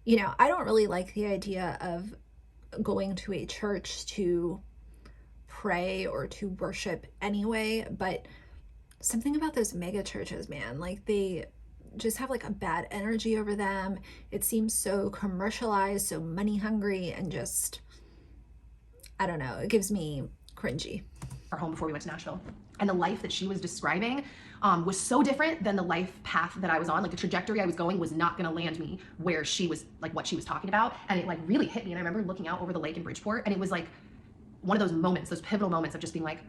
Speaker 1: I don't really like the idea of going to a church to pray or to worship anyway, but something about those mega churches, man, like they just have like a bad energy over them. It seems so commercialized, so money hungry, and just, I don't know, it gives me cringy.
Speaker 2: Our home before we went to Nashville, and the life that she was describing was so different than the life path that I was on. Like the trajectory I was going was not going to land me where she was, like what she was talking about, and it like really hit me. And I remember looking out over the lake in Bridgeport, and it was like one of those moments, those pivotal moments of just being like,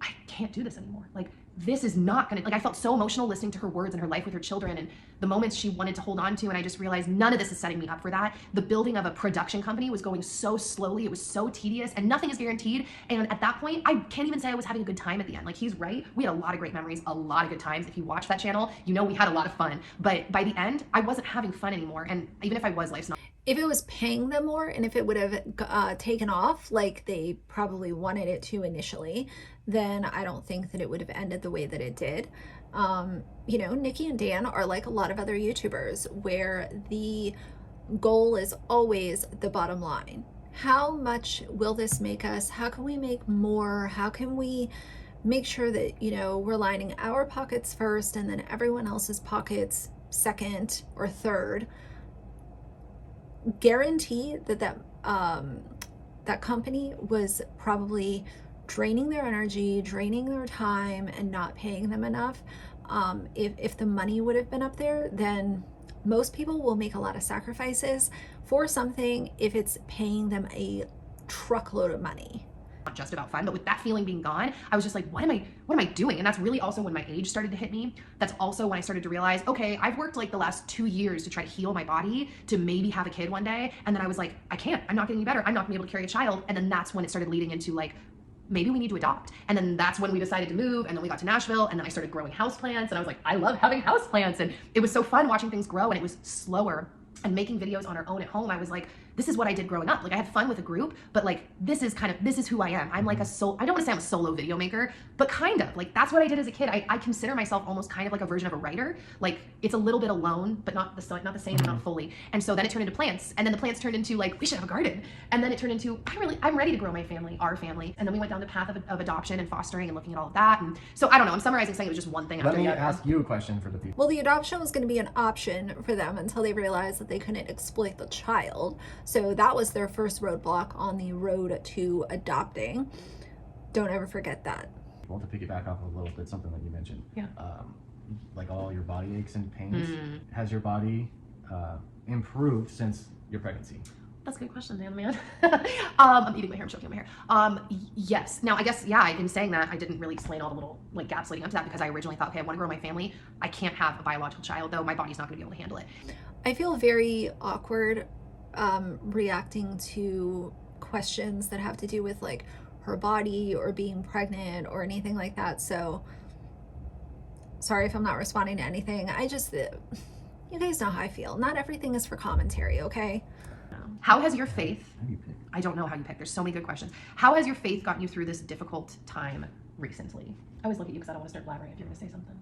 Speaker 2: I can't do this anymore. Like, this is not gonna, like, I felt so emotional listening to her words and her life with her children and the moments she wanted to hold on to. And I just realized none of this is setting me up for that. The building of a production company was going so slowly. It was so tedious, and nothing is guaranteed. And at that point, I can't even say I was having a good time at the end. Like, he's right. We had a lot of great memories, a lot of good times. If you watch that channel, you know we had a lot of fun. But by the end, I wasn't having fun anymore. And even if I was, life's not.
Speaker 1: If it was paying them more and if it would have taken off like they probably wanted it to initially, then I don't think that it would have ended the way that it did. Nikki and Dan are like a lot of other YouTubers where the goal is always the bottom line. How much will this make us? How can we make more? How can we make sure that, we're lining our pockets first and then everyone else's pockets second or third? Guarantee that company was probably draining their energy, draining their time, and not paying them enough. If the money would have been up there, then most people will make a lot of sacrifices for something if it's paying them a truckload of money.
Speaker 2: Not just about fun, but with that feeling being gone, I was just like, what am I doing? And that's really also when my age started to hit me. That's also when I started to realize, okay, I've worked like the last 2 years to try to heal my body to maybe have a kid one day. And then I was like, I can't, I'm not getting any better. I'm not gonna be able to carry a child. And then that's when it started leading into like, maybe we need to adopt. And then that's when we decided to move. And then we got to Nashville and then I started growing houseplants. And I was like, I love having houseplants. And it was so fun watching things grow, and it was slower. And making videos on our own at home, I was like, this is what I did growing up. Like I had fun with a group, but like this is who I am. I'm like I don't want to say I'm a solo video maker, but kind of like that's what I did as a kid. I consider myself almost kind of like a version of a writer. Like it's a little bit alone, but not the same, not fully. And so then it turned into plants, and then the plants turned into like we should have a garden, and then it turned into I'm ready to grow my family, our family, and then we went down the path of adoption and fostering and looking at all of that. And so I don't know. I'm summarizing saying it was just one thing.
Speaker 3: Let me ask you a question for the people.
Speaker 1: Well, the adoption was going to be an option for them until they realized that they couldn't exploit the child. So that was their first roadblock on the road to adopting. Don't ever forget that.
Speaker 3: Well, to piggyback off a little bit, something that you mentioned.
Speaker 2: Yeah.
Speaker 3: Like all your body aches and pains. Has your body improved since your pregnancy?
Speaker 2: That's a good question, Dan, man. I'm eating my hair, I'm choking on my hair. Yes. Now, I guess, yeah, in saying that, I didn't really explain all the little like gaps leading up to that because I originally thought, okay, I want to grow my family. I can't have a biological child, though. My body's not going to be able to handle it.
Speaker 1: I feel very awkward reacting to questions that have to do with like her body or being pregnant or anything like that. So sorry if I'm not responding to anything. You guys know how I feel. Not everything is for commentary, okay?
Speaker 2: How has your faith, I don't know how you pick, there's so many good questions. How has your faith gotten you through this difficult time recently? I always look at you because I don't want to start blabbering if you're going to say something.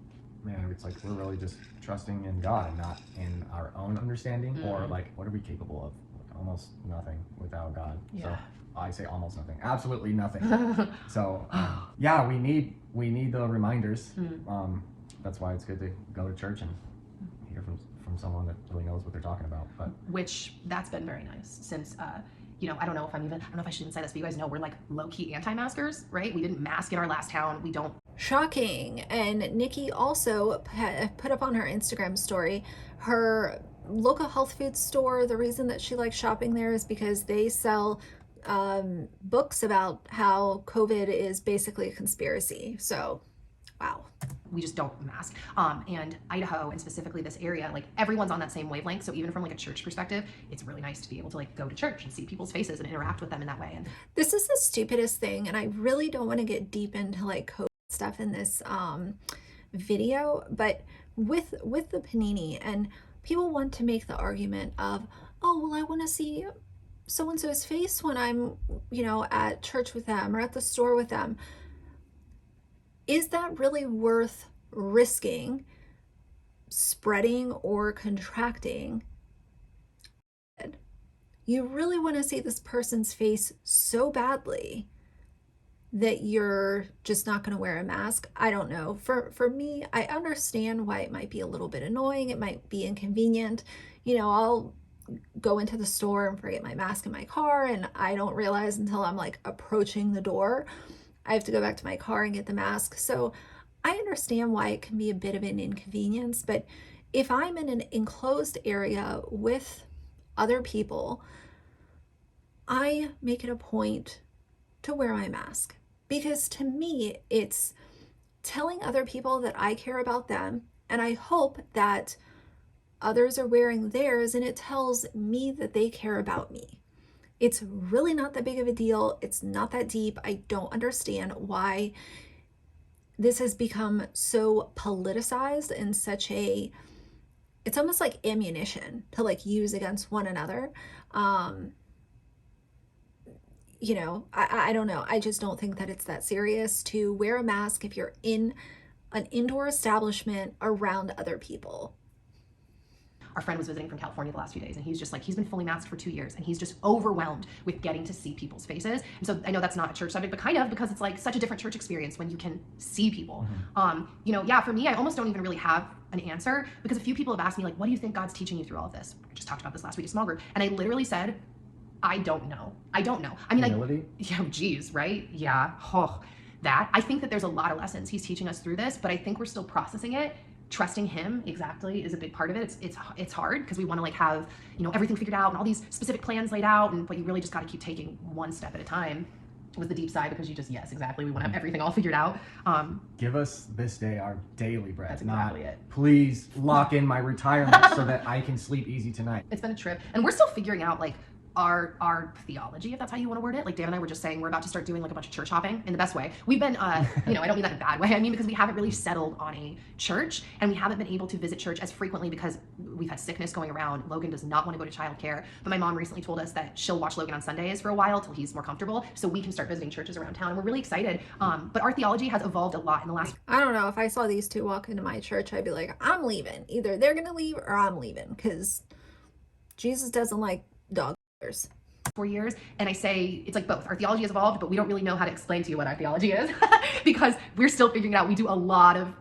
Speaker 3: Man, it's like we're really just trusting in God and not in our own understanding or like what are we capable of? Like, almost nothing without God.
Speaker 2: Yeah.
Speaker 3: So I say almost nothing, absolutely nothing. So yeah, we need the reminders. That's why it's good to go to church and hear from someone that really knows what they're talking about. But
Speaker 2: which that's been very nice since I don't know if I should even say this, but you guys know we're like low-key anti-maskers, right? We didn't mask in our last town. We don't.
Speaker 1: Shocking. And Nikki also put up on her Instagram story her local health food store. The reason that she likes shopping there is because they sell books about how COVID is basically a conspiracy. So, wow.
Speaker 2: We just don't mask. And Idaho, and specifically this area, like everyone's on that same wavelength. So even from like a church perspective, it's really nice to be able to like go to church and see people's faces and interact with them in that way. And
Speaker 1: this is the stupidest thing, and I really don't want to get deep into like COVID stuff in this video, but with the panini, and people want to make the argument of, oh, well, I want to see so-and-so's face when I'm, at church with them or at the store with them. Is that really worth risking spreading or contracting? You really want to see this person's face so badly that you're just not going to wear a mask? I don't know. For me, I understand why it might be a little bit annoying. It might be inconvenient. I'll go into the store and forget my mask in my car, and I don't realize until I'm like approaching the door I have to go back to my car and get the mask. So I understand why it can be a bit of an inconvenience, but if I'm in an enclosed area with other people, I make it a point to wear my mask, because to me, it's telling other people that I care about them, and I hope that others are wearing theirs, and it tells me that they care about me. It's really not that big of a deal. It's not that deep. I don't understand why this has become so politicized and such a it's almost like ammunition to like use against one another. You know, I don't know. I just don't think that it's that serious to wear a mask if you're in an indoor establishment around other people.
Speaker 2: Our friend was visiting from California the last few days, and he's just like, he's been fully masked for 2 years, and he's just overwhelmed with getting to see people's faces. And so I know that's not a church subject, but kind of, because it's like such a different church experience when you can see people. You know, yeah, for me, I almost don't even really have an answer, because a few people have asked me, like, what do you think God's teaching you through all of this? I just talked about this last week in small group, and I literally said, I don't know. I don't know. I mean,
Speaker 3: Humility?
Speaker 2: yeah, geez, right? Yeah. Oh, that. I think that there's a lot of lessons he's teaching us through this, but I think we're still processing it. Trusting him exactly is a big part of it. It's hard because we want to like have, you know, everything figured out and all these specific plans laid out, but you really just got to keep taking one step at a time. Was the deep sigh, because you just, yes, exactly. We want to have everything all figured out.
Speaker 3: Give us this day our daily bread.
Speaker 2: That's exactly it.
Speaker 3: Please lock in my retirement so that I can sleep easy tonight.
Speaker 2: It's been a trip, and we're still figuring out like our theology, if that's how you want to word it. Like Dan and I were just saying, we're about to start doing like a bunch of church hopping in the best way. We've been, you know, I don't mean that in a bad way. I mean, because we haven't really settled on a church, and we haven't been able to visit church as frequently because we've had sickness going around. Logan does not want to go to childcare, but my mom recently told us that she'll watch Logan on Sundays for a while till he's more comfortable, so we can start visiting churches around town. And we're really excited. But our theology has evolved a lot in the last.
Speaker 1: I don't know, if I saw these two walk into my church, I'd be like, I'm leaving. Either they're gonna leave or I'm leaving, because Jesus doesn't like dog ears.
Speaker 2: 4 years, and I say it's like both. Our theology has evolved, but we don't really know how to explain to you what our theology is because we're still figuring it out. We do a lot of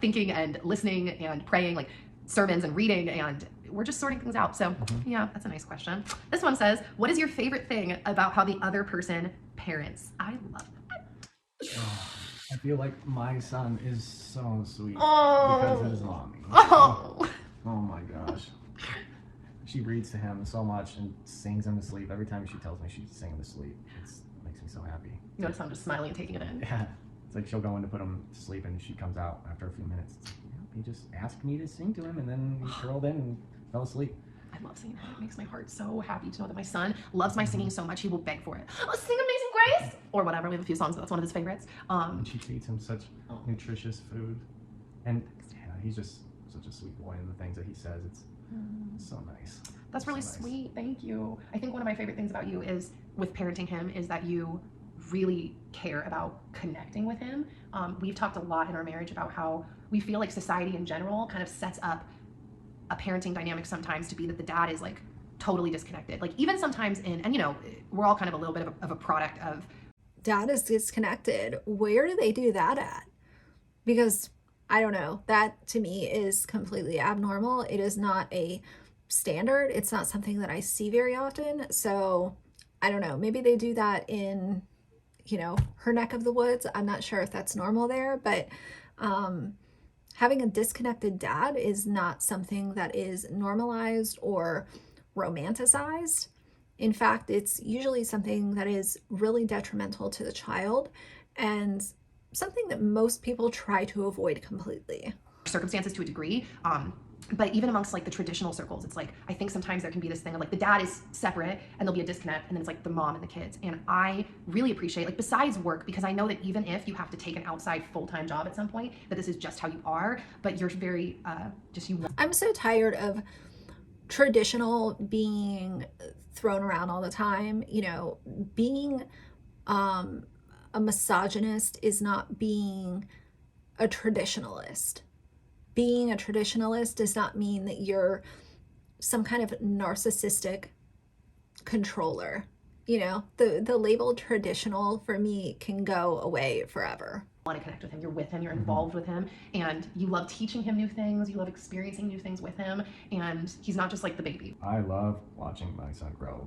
Speaker 2: thinking and listening and praying, like sermons and reading, and we're just sorting things out. So yeah, that's a nice question. This one says, what is your favorite thing about how the other person parents? I love that.
Speaker 3: Oh, I feel like my son is so sweet
Speaker 2: Oh.
Speaker 3: because of his mommy.
Speaker 2: Oh.
Speaker 3: Oh my gosh. She reads to him so much and sings him to sleep. Every time she tells me she's singing him to sleep, it makes me so happy.
Speaker 2: You notice I'm just smiling and taking it in.
Speaker 3: Yeah. It's like she'll go in to put him to sleep and she comes out after a few minutes. It's like, yeah, he just asked me to sing to him and then he curled in and fell asleep.
Speaker 2: I love singing. It makes my heart so happy to know that my son loves my singing so much he will beg for it. Oh, sing Amazing Grace! Or whatever. We have a few songs, but that's one of his favorites.
Speaker 3: And she feeds him such nutritious food. And yeah, he's just such a sweet boy, and the things that he says, it's so nice.
Speaker 2: That's really sweet. Thank you. I think one of my favorite things about you is with parenting him is that you really care about connecting with him. We've talked a lot in our marriage about how we feel like society in general kind of sets up a parenting dynamic sometimes to be that the dad is like totally disconnected. Like even sometimes and you know, we're all kind of a little bit of a product of.
Speaker 1: Dad is disconnected. Where do they do that at? Because I don't know. That to me is completely abnormal. It is not a standard. It's not something that I see very often. So I don't know. Maybe they do that in, you know, her neck of the woods. I'm not sure if that's normal there, but having a disconnected dad is not something that is normalized or romanticized. In fact, it's usually something that is really detrimental to the child and something that most people try to avoid completely.
Speaker 2: Circumstances to a degree. But even amongst like the traditional circles, it's like, I think sometimes there can be this thing of like the dad is separate and there'll be a disconnect, and then it's like the mom and the kids. And I really appreciate, like besides work, because I know that even if you have to take an outside full-time job at some point, that this is just how you are, but you're very,
Speaker 1: I'm so tired of traditional being thrown around all the time. You know, being a misogynist is not being a traditionalist. Being a traditionalist does not mean that you're some kind of narcissistic controller. You know, the label traditional for me can go away forever.
Speaker 2: Want to connect with him, you're with him, you're involved with him, and you love teaching him new things, you love experiencing new things with him, and he's not just like the baby.
Speaker 3: I love watching my son grow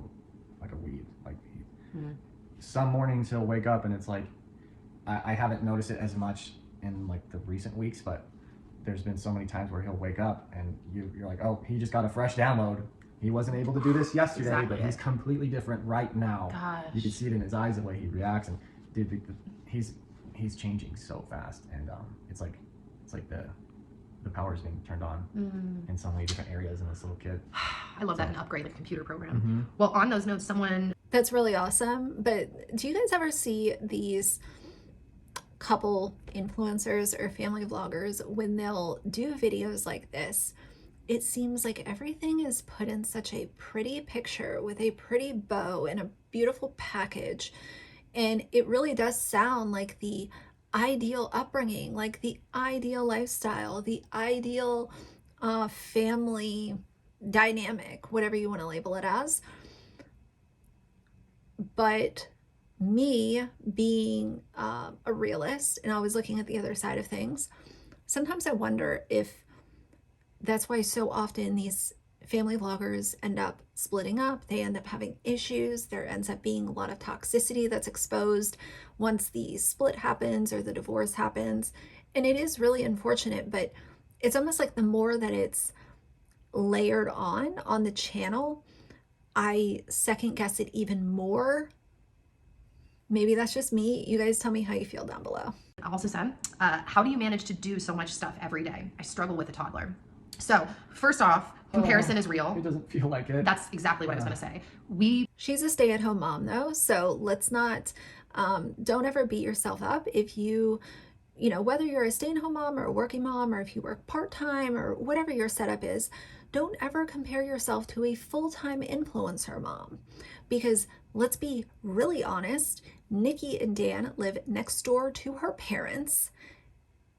Speaker 3: like a weed. Some mornings he'll wake up and it's like, I haven't noticed it as much in like the recent weeks, but there's been so many times where he'll wake up and you're like, oh, he just got a fresh download. He wasn't able to do this yesterday,
Speaker 2: Exactly.
Speaker 3: but he's completely different right now.
Speaker 2: Gosh.
Speaker 3: You can see it in his eyes, the way he reacts, and dude, he's changing so fast, and it's like the power is being turned on in so many different areas in this little kid.
Speaker 2: I love that, an upgrade, like a computer program. Well, on those notes, someone.
Speaker 1: That's really awesome. But do you guys ever see these couple influencers or family vloggers when they'll do videos like this it seems like everything is put in such a pretty picture with a pretty bow and a beautiful package. And it really does sound like the ideal upbringing, like the ideal lifestyle, the ideal family dynamic, whatever you want to label it as. But me being a realist and always looking at the other side of things, sometimes I wonder if that's why so often these family vloggers end up splitting up. They end up having issues. There ends up being a lot of toxicity that's exposed once the split happens or the divorce happens. And it is really unfortunate, but it's almost like the more that it's layered on the channel, I second guess it even more. Maybe that's just me. You guys tell me how you feel down below.
Speaker 2: Also said, how do you manage to do so much stuff every day? I struggle with a toddler. So first off, comparison is real.
Speaker 3: It doesn't feel like it.
Speaker 2: That's exactly what I was going to say.
Speaker 1: She's a stay-at-home mom though, so let's not, don't ever beat yourself up if you know, whether you're a stay-at-home mom or a working mom, or if you work part-time or whatever your setup is, don't ever compare yourself to a full-time influencer mom. Because let's be really honest, Nikki and Dan live next door to her parents.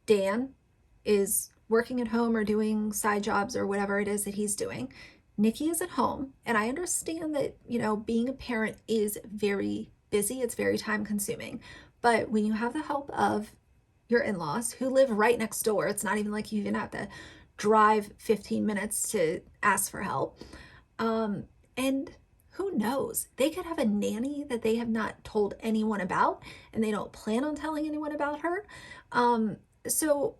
Speaker 1: Dan is working at home or doing side jobs or whatever it is that he's doing. Nikki is at home, and I understand that, you know, being a parent is very busy. It's very time consuming. But when you have the help of your in-laws who live right next door, it's not even like you even have to drive 15 minutes to ask for help. And who knows, they could have a nanny that they have not told anyone about, and they don't plan on telling anyone about her. So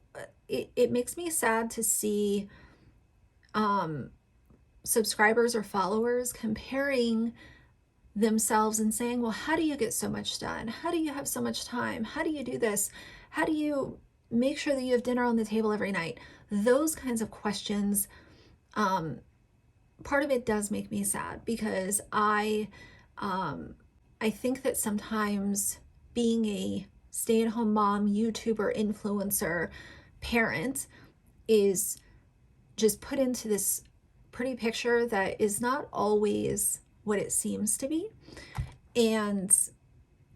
Speaker 1: it makes me sad to see subscribers or followers comparing themselves and saying, well, how do you get so much done? How do you have so much time? How do you do this? How do you make sure that you have dinner on the table every night? Those kinds of questions, part of it does make me sad, because I think that sometimes being a stay-at-home mom, YouTuber, influencer, parent is just put into this pretty picture that is not always what it seems to be. And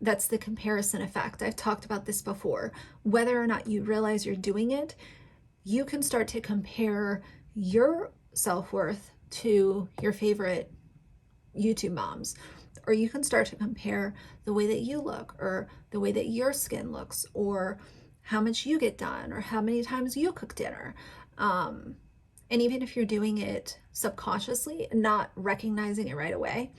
Speaker 1: that's the comparison effect. I've talked about this before. Whether or not you realize you're doing it, you can start to compare your self-worth to your favorite YouTube moms, or you can start to compare the way that you look, or the way that your skin looks, or how much you get done, or how many times you cook dinner. And even if you're doing it subconsciously and not recognizing it right away,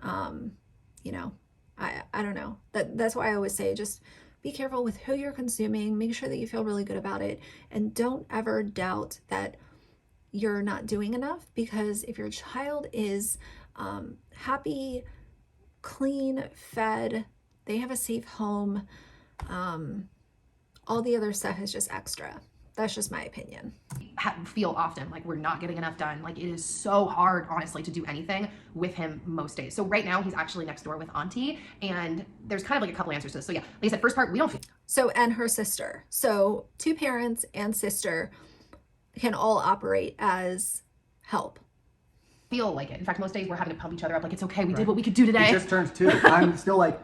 Speaker 1: you know, I don't know. That's why I always say, just be careful with who you're consuming. Make sure that you feel really good about it, and don't ever doubt that you're not doing enough. Because if your child is happy, clean, fed, they have a safe home, all the other stuff is just extra. That's just my opinion.
Speaker 2: Feel often like we're not getting enough done. Like, it is so hard, honestly, to do anything with him most days. So right now he's actually next door with Auntie, and there's kind of like a couple answers to this. So yeah, like I said, first part, we don't feel.
Speaker 1: So, and her sister. So 2 parents and sister can all operate as help.
Speaker 2: Feel like it. In fact, most days we're having to pump each other up. Like, it's okay. We did what we could do today.
Speaker 3: It just turns 2. I'm still like,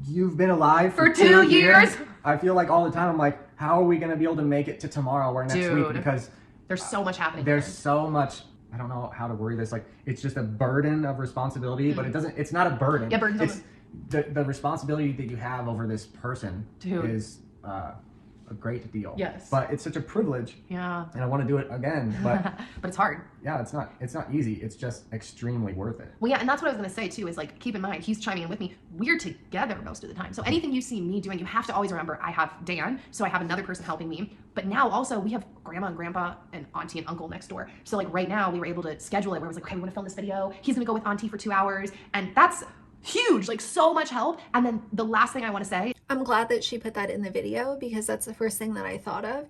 Speaker 3: you've been alive for
Speaker 2: 2 years.
Speaker 3: I feel like all the time I'm like, how are we going to be able to make it to tomorrow or next week? Because
Speaker 2: there's so much happening.
Speaker 3: There's so much. I don't know how to word this. Like, it's just a burden of responsibility, but it's not a burden.
Speaker 2: Yeah, burden.
Speaker 3: It's the responsibility that you have over this person is a great deal.
Speaker 2: Yes.
Speaker 3: But it's such a privilege.
Speaker 2: Yeah.
Speaker 3: And I want to do it again, but
Speaker 2: but it's hard.
Speaker 3: Yeah, it's not easy. It's just extremely worth it.
Speaker 2: Well, yeah, and that's what I was gonna say too, is like, keep in mind, he's chiming in with me. We're together most of the time. So anything you see me doing, you have to always remember, I have Dan, so I have another person helping me. But now also we have grandma and grandpa and auntie and uncle next door. So like right now we were able to schedule it where I was like, okay, we want to film this video. He's gonna go with auntie for 2 hours. And that's huge, like so much help. And then the last thing I want to say,
Speaker 1: I'm glad that she put that in the video, because that's the first thing that I thought of.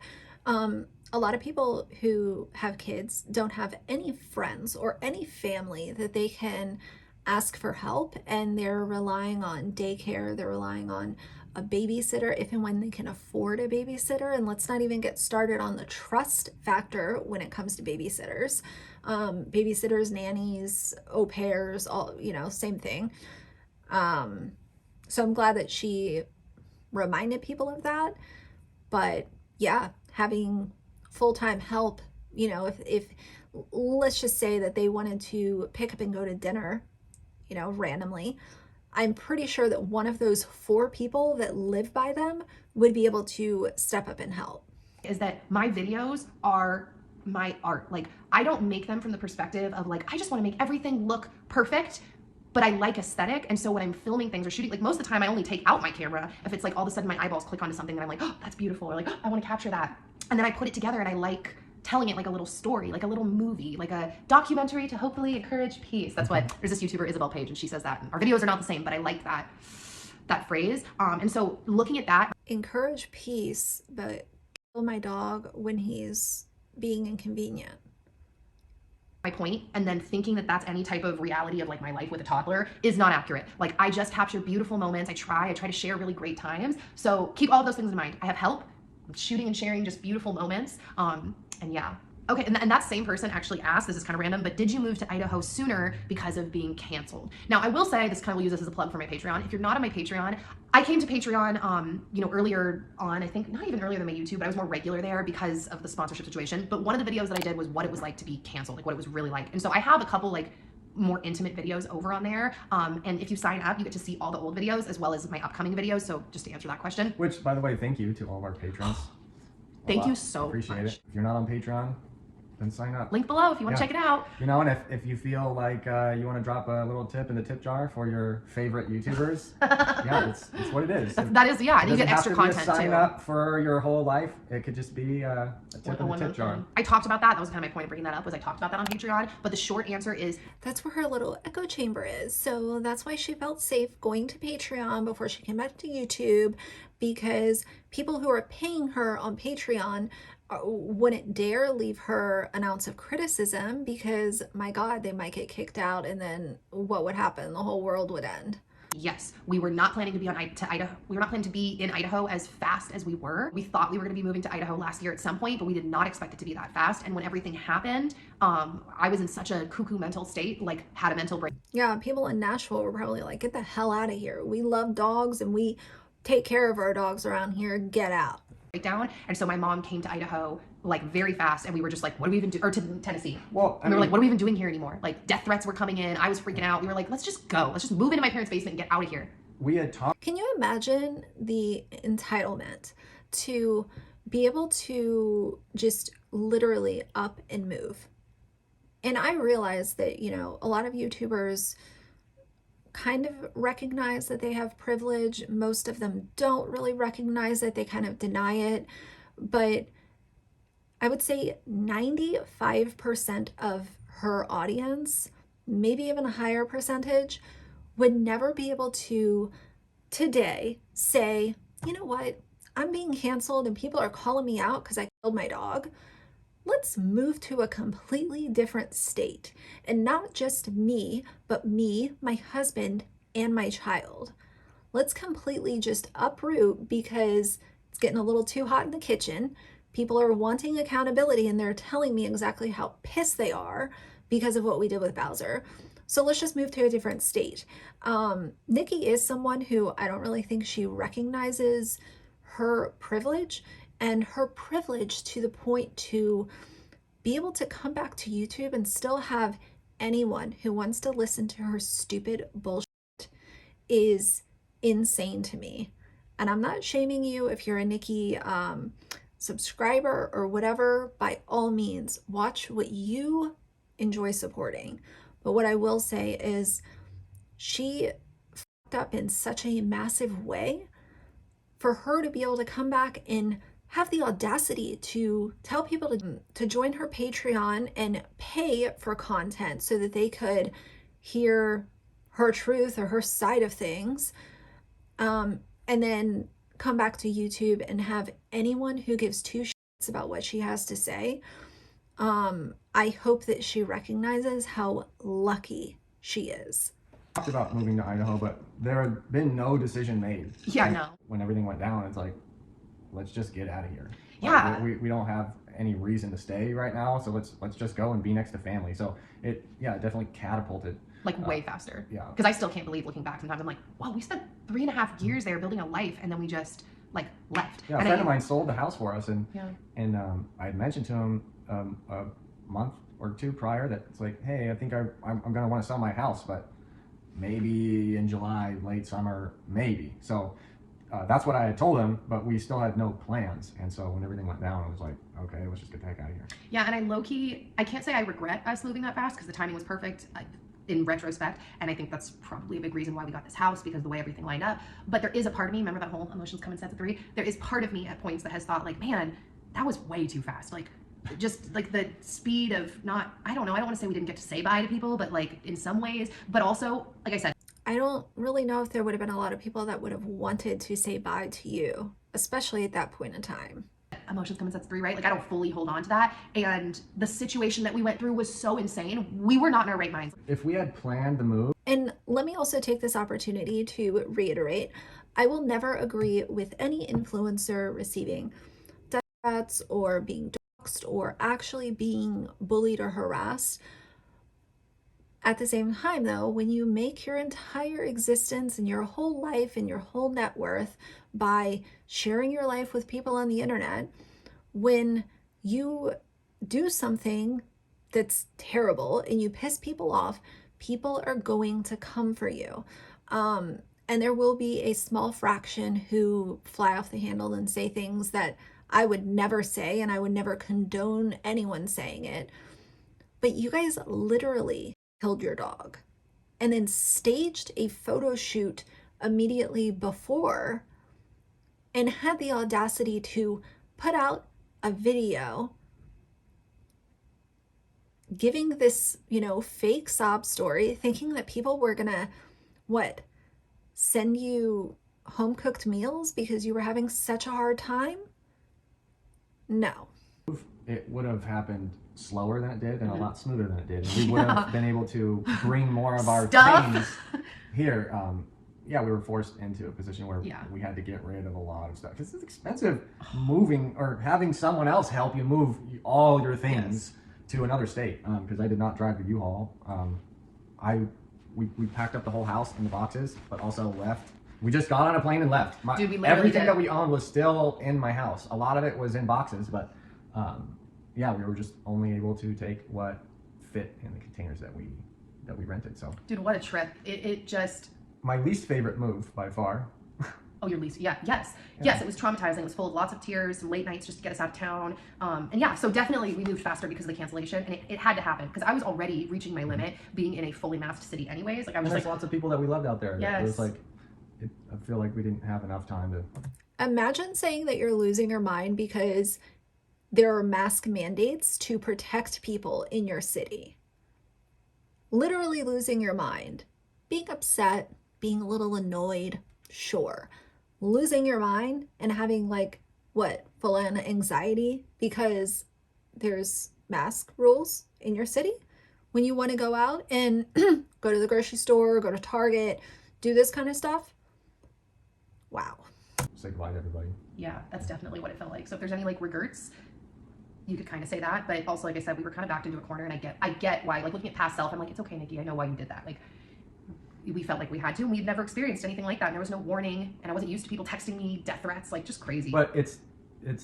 Speaker 1: A lot of people who have kids don't have any friends or any family that they can ask for help, and they're relying on daycare, they're relying on a babysitter if and when they can afford a babysitter. And let's not even get started on the trust factor when it comes to babysitters. Babysitters, nannies, au pairs, all, you know, same thing. So I'm glad that she reminded people of that. But yeah, having full-time help, you know, if let's just say that they wanted to pick up and go to dinner, you know, randomly, I'm pretty sure that one of those 4 people that live by them would be able to step up and help.
Speaker 2: Is that my videos are my art. Like, I don't make them from the perspective of like, I just want to make everything look perfect, but I like aesthetic. And so when I'm filming things or shooting, like most of the time I only take out my camera if it's like all of a sudden my eyeballs click onto something and I'm like, oh, that's beautiful, or like, oh, I want to capture that. And then I put it together and I like telling it like a little story, like a little movie, like a documentary to hopefully encourage peace. That's what, there's this YouTuber, Isabel Page, and she says that. And our videos are not the same, but I like that phrase. And so looking at that.
Speaker 1: Encourage peace, but kill my dog when he's being inconvenient.
Speaker 2: My point, and then thinking that that's any type of reality of like my life with a toddler is not accurate. Like, I just capture beautiful moments. I try to share really great times. So keep all of those things in mind. I have help. I'm shooting and sharing just beautiful moments. And yeah. Okay, and that same person actually asked, this is kind of random, but did you move to Idaho sooner because of being canceled? Now, I will say, this kind of will use this as a plug for my Patreon. If you're not on my Patreon, I came to Patreon, you know, earlier on, I think not even earlier than my YouTube, but I was more regular there because of the sponsorship situation. But one of the videos that I did was what it was like to be canceled, like what it was really like. And so I have a couple like more intimate videos over on there. And if you sign up, you get to see all the old videos as well as my upcoming videos. So just to answer that question.
Speaker 3: Which, by the way, thank you to all of our patrons.
Speaker 2: Thank you so
Speaker 3: Appreciate
Speaker 2: much.
Speaker 3: it. If you're not on Patreon, then sign up.
Speaker 2: Link below if you want to check it out.
Speaker 3: You know, and if you feel like you want to drop a little tip in the tip jar for your favorite YouTubers, yeah, it's what it is.
Speaker 2: That is, yeah, and you get extra content too.
Speaker 3: Sign up for your whole life. It could just be a tip in the tip jar.
Speaker 2: I talked about that. That was kind of my point of bringing that up, was I talked about that on Patreon. But the short answer is
Speaker 1: that's where her little echo chamber is. So that's why she felt safe going to Patreon before she came back to YouTube, because people who are paying her on Patreon wouldn't dare leave her an ounce of criticism, because my God, they might get kicked out, and then what would happen? The whole world would end.
Speaker 2: yes, we were not planning to be to Idaho. We were not planning to be in Idaho as fast as we were. We thought we were going to be moving to Idaho last year at some point, but we did not expect it to be that fast. And when everything happened, I was in such a cuckoo mental state, like had a mental break.
Speaker 1: Yeah, people in Nashville were probably like, get the hell out of here. We love dogs and we take care of our dogs around here. Get out.
Speaker 2: Breakdown. And so my mom came to Idaho like very fast, and we were just like, what do we even do? Or to Tennessee.
Speaker 3: Well,
Speaker 2: we were like, what are we even doing here anymore? Like, death threats were coming in. I was freaking out. We were like, let's just go. Let's just move into my parents' basement and get out of here.
Speaker 3: We had talked.
Speaker 1: Can you imagine the entitlement to be able to just literally up and move? And I realize that, you know, a lot of YouTubers kind of recognize that they have privilege. Most of them don't really recognize it. They kind of deny it. But I would say 95% of her audience, maybe even a higher percentage, would never be able to today say, you know what, I'm being canceled and people are calling me out because I killed my dog. Let's move to a completely different state. And not just me, but me, my husband, and my child. Let's completely just uproot because it's getting a little too hot in the kitchen. People are wanting accountability and they're telling me exactly how pissed they are because of what we did with Bowser. So let's just move to a different state. Nikki is someone who I don't really think she recognizes her privilege, and her privilege to the point to be able to come back to YouTube and still have anyone who wants to listen to her stupid bullshit is insane to me. And I'm not shaming you if you're a Nikki subscriber or whatever. By all means, watch what you enjoy supporting. But what I will say is she fucked up in such a massive way. For her to be able to come back and have the audacity to tell people to join her Patreon and pay for content so that they could hear her truth or her side of things, and then come back to YouTube and have anyone who gives two shits about what she has to say. I hope that she recognizes how lucky she is.
Speaker 3: talked about moving to Idaho, but there had been no decision made.
Speaker 2: Yeah,
Speaker 3: Like,
Speaker 2: no.
Speaker 3: when everything went down, it's like, let's just get out of here.
Speaker 2: Yeah.
Speaker 3: Like, we don't have any reason to stay right now, so let's just go and be next to family. So it definitely catapulted.
Speaker 2: Like way faster.
Speaker 3: Yeah.
Speaker 2: Because I still can't believe, looking back sometimes, I'm like, wow, we spent 3.5 years there building a life, and then we just like left.
Speaker 3: Yeah, a
Speaker 2: and
Speaker 3: friend of mine sold the house for us, and
Speaker 2: Yeah.
Speaker 3: I had mentioned to him a month or two prior that it's like, hey, I think I'm gonna want to sell my house, but maybe in July, late summer, maybe. So that's what I had told him, but we still had no plans. And so when everything went down, I was like, okay, let's just get the heck out of here.
Speaker 2: Yeah, and I low-key, I can't say I regret us moving that fast because the timing was perfect in retrospect, and I think that's probably a big reason why we got this house, because of the way everything lined up. But there is a part of me, remember that whole emotions come in sets of 3? There is part of me at points that has thought like, man, that was way too fast. Like, just like the speed of not, I don't know, I don't want to say we didn't get to say bye to people, but like in some ways, but also, like I said,
Speaker 1: I don't really know if there would have been a lot of people that would have wanted to say bye to you, especially at that point in time.
Speaker 2: emotions come in sets 3, right? Like I don't fully hold on to that. And the situation that we went through was so insane. We were not in our right minds.
Speaker 3: If we had planned the move.
Speaker 1: And let me also take this opportunity to reiterate, I will never agree with any influencer receiving death threats or being doxxed or actually being bullied or harassed. At the same time, though, when you make your entire existence and your whole life and your whole net worth by sharing your life with people on the internet, when you do something that's terrible and you piss people off, people are going to come for you. And there will be a small fraction who fly off the handle and say things that I would never say, and I would never condone anyone saying it. But you guys literally killed your dog and then staged a photo shoot immediately before and had the audacity to put out a video giving this, fake sob story, thinking that people were gonna, send you home cooked meals because you were having such a hard time? No.
Speaker 3: It would have happened slower than it did and a lot smoother than it did. And we would have been able to bring more of our things here. We were forced into a position where we had to get rid of a lot of stuff. Because it's expensive moving or having someone else help you move all your things to another state. Because I did not drive the U-Haul. We packed up the whole house in the boxes, but also left. We just got on a plane and left.
Speaker 2: Dude, we literally
Speaker 3: everything
Speaker 2: did.
Speaker 3: that we owned was still in my house. A lot of it was in boxes, but we were just only able to take what fit in the containers that we rented. So,
Speaker 2: dude, what a trip! It just,
Speaker 3: my least favorite move by far.
Speaker 2: oh, your least, yes, it was traumatizing. It was full of lots of tears, some late nights just to get us out of town. So definitely we moved faster because of the cancellation, and it had to happen because I was already reaching my limit being in a fully masked city anyways. Like I was
Speaker 3: there's lots of people that we loved out there.
Speaker 2: Yes.
Speaker 3: It was like, I feel like we didn't have enough time to.
Speaker 1: Imagine saying that you're losing your mind because there are mask mandates to protect people in your city. Literally losing your mind. Being upset, being a little annoyed, sure. Losing your mind and having full-on anxiety because there's mask rules in your city when you want to go out and go to the grocery store, go to Target, do this kind of stuff. Wow.
Speaker 3: Say goodbye to everybody.
Speaker 2: Yeah, that's definitely what it felt like. So if there's any regrets, you could kind of say that, but also, like I said, we were kind of backed into a corner, and I get why. Looking at past self, I'm like, it's okay, Nikki, I know why you did that. We felt like we had to, and we'd never experienced anything like that. And there was no warning, and I wasn't used to people texting me death threats, just crazy.
Speaker 3: But it's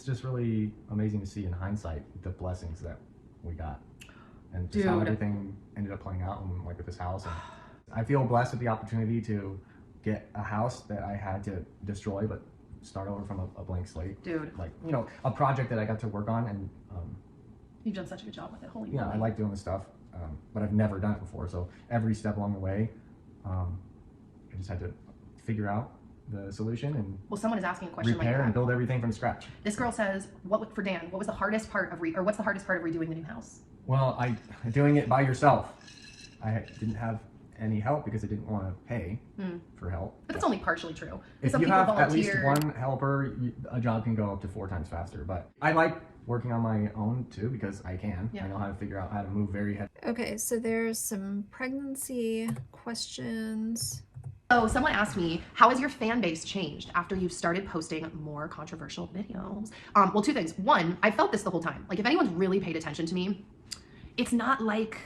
Speaker 3: just really amazing to see in hindsight the blessings that we got, and just how everything ended up playing out, and with this house. And I feel blessed with the opportunity to get a house that I had to destroy, but start over from a blank slate.
Speaker 2: Dude.
Speaker 3: A project that I got to work on, and
Speaker 2: you've done such a good job with it. Holy moly.
Speaker 3: I like doing this stuff, but I've never done it before. So every step along the way, I just had to figure out the solution and
Speaker 2: someone is asking a question
Speaker 3: repair
Speaker 2: like that.
Speaker 3: and build everything from scratch.
Speaker 2: This girl says, for Dan, what was the hardest part of what's the hardest part of redoing the new house?
Speaker 3: Well, doing it by yourself. I didn't have any help because I didn't want to pay for help.
Speaker 2: But that's only partially true.
Speaker 3: If
Speaker 2: Some
Speaker 3: you
Speaker 2: people
Speaker 3: have at least
Speaker 2: volunteer.
Speaker 3: one helper, a job can go up to 4 times faster. But I like working on my own too, because I can.
Speaker 2: Yeah.
Speaker 3: I know how to figure out how to move very heavy.
Speaker 1: Okay, so there's some pregnancy questions.
Speaker 2: So someone asked me, how has your fan base changed after you've started posting more controversial videos? Well, two things. One, I felt this the whole time. Like if anyone's really paid attention to me, it's not like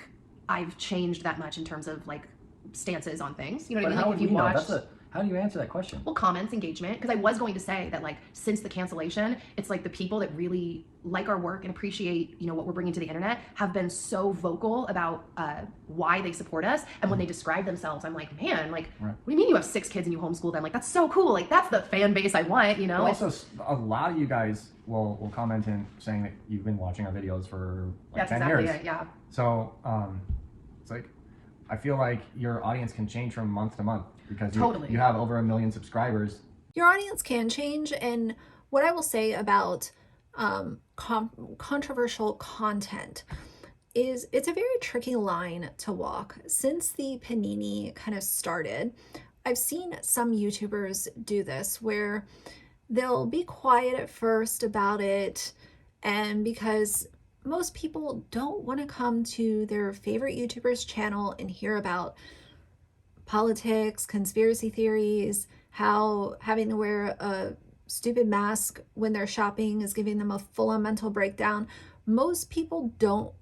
Speaker 2: I've changed that much in terms of like stances on things. You know what I mean? Like if you watched,
Speaker 3: how do you answer that question?
Speaker 2: well, comments, engagement, because I was going to say that like since the cancellation, it's like the people that really like our work and appreciate, you know, what we're bringing to the internet have been so vocal about why they support us. And when they describe themselves, I'm like, man, like,
Speaker 3: Right.
Speaker 2: what do you mean you have 6 kids and you homeschool them? Like, that's so cool. Like, that's the fan base I want, you know?
Speaker 3: But also, a lot of you guys will comment in saying that you've been watching our videos for like
Speaker 2: That's
Speaker 3: 10
Speaker 2: exactly
Speaker 3: years.
Speaker 2: it, yeah.
Speaker 3: So it's like, I feel like your audience can change from month to month because
Speaker 2: Totally.
Speaker 3: you have over 1 million subscribers.
Speaker 1: Your audience can change, and what I will say about controversial content is it's a very tricky line to walk. Since the panini kind of started, I've seen some YouTubers do this where they'll be quiet at first about it, and because most people don't want to come to their favorite YouTuber's channel and hear about politics, conspiracy theories, how having to wear a stupid mask when they're shopping is giving them a full-on mental breakdown. Most people don't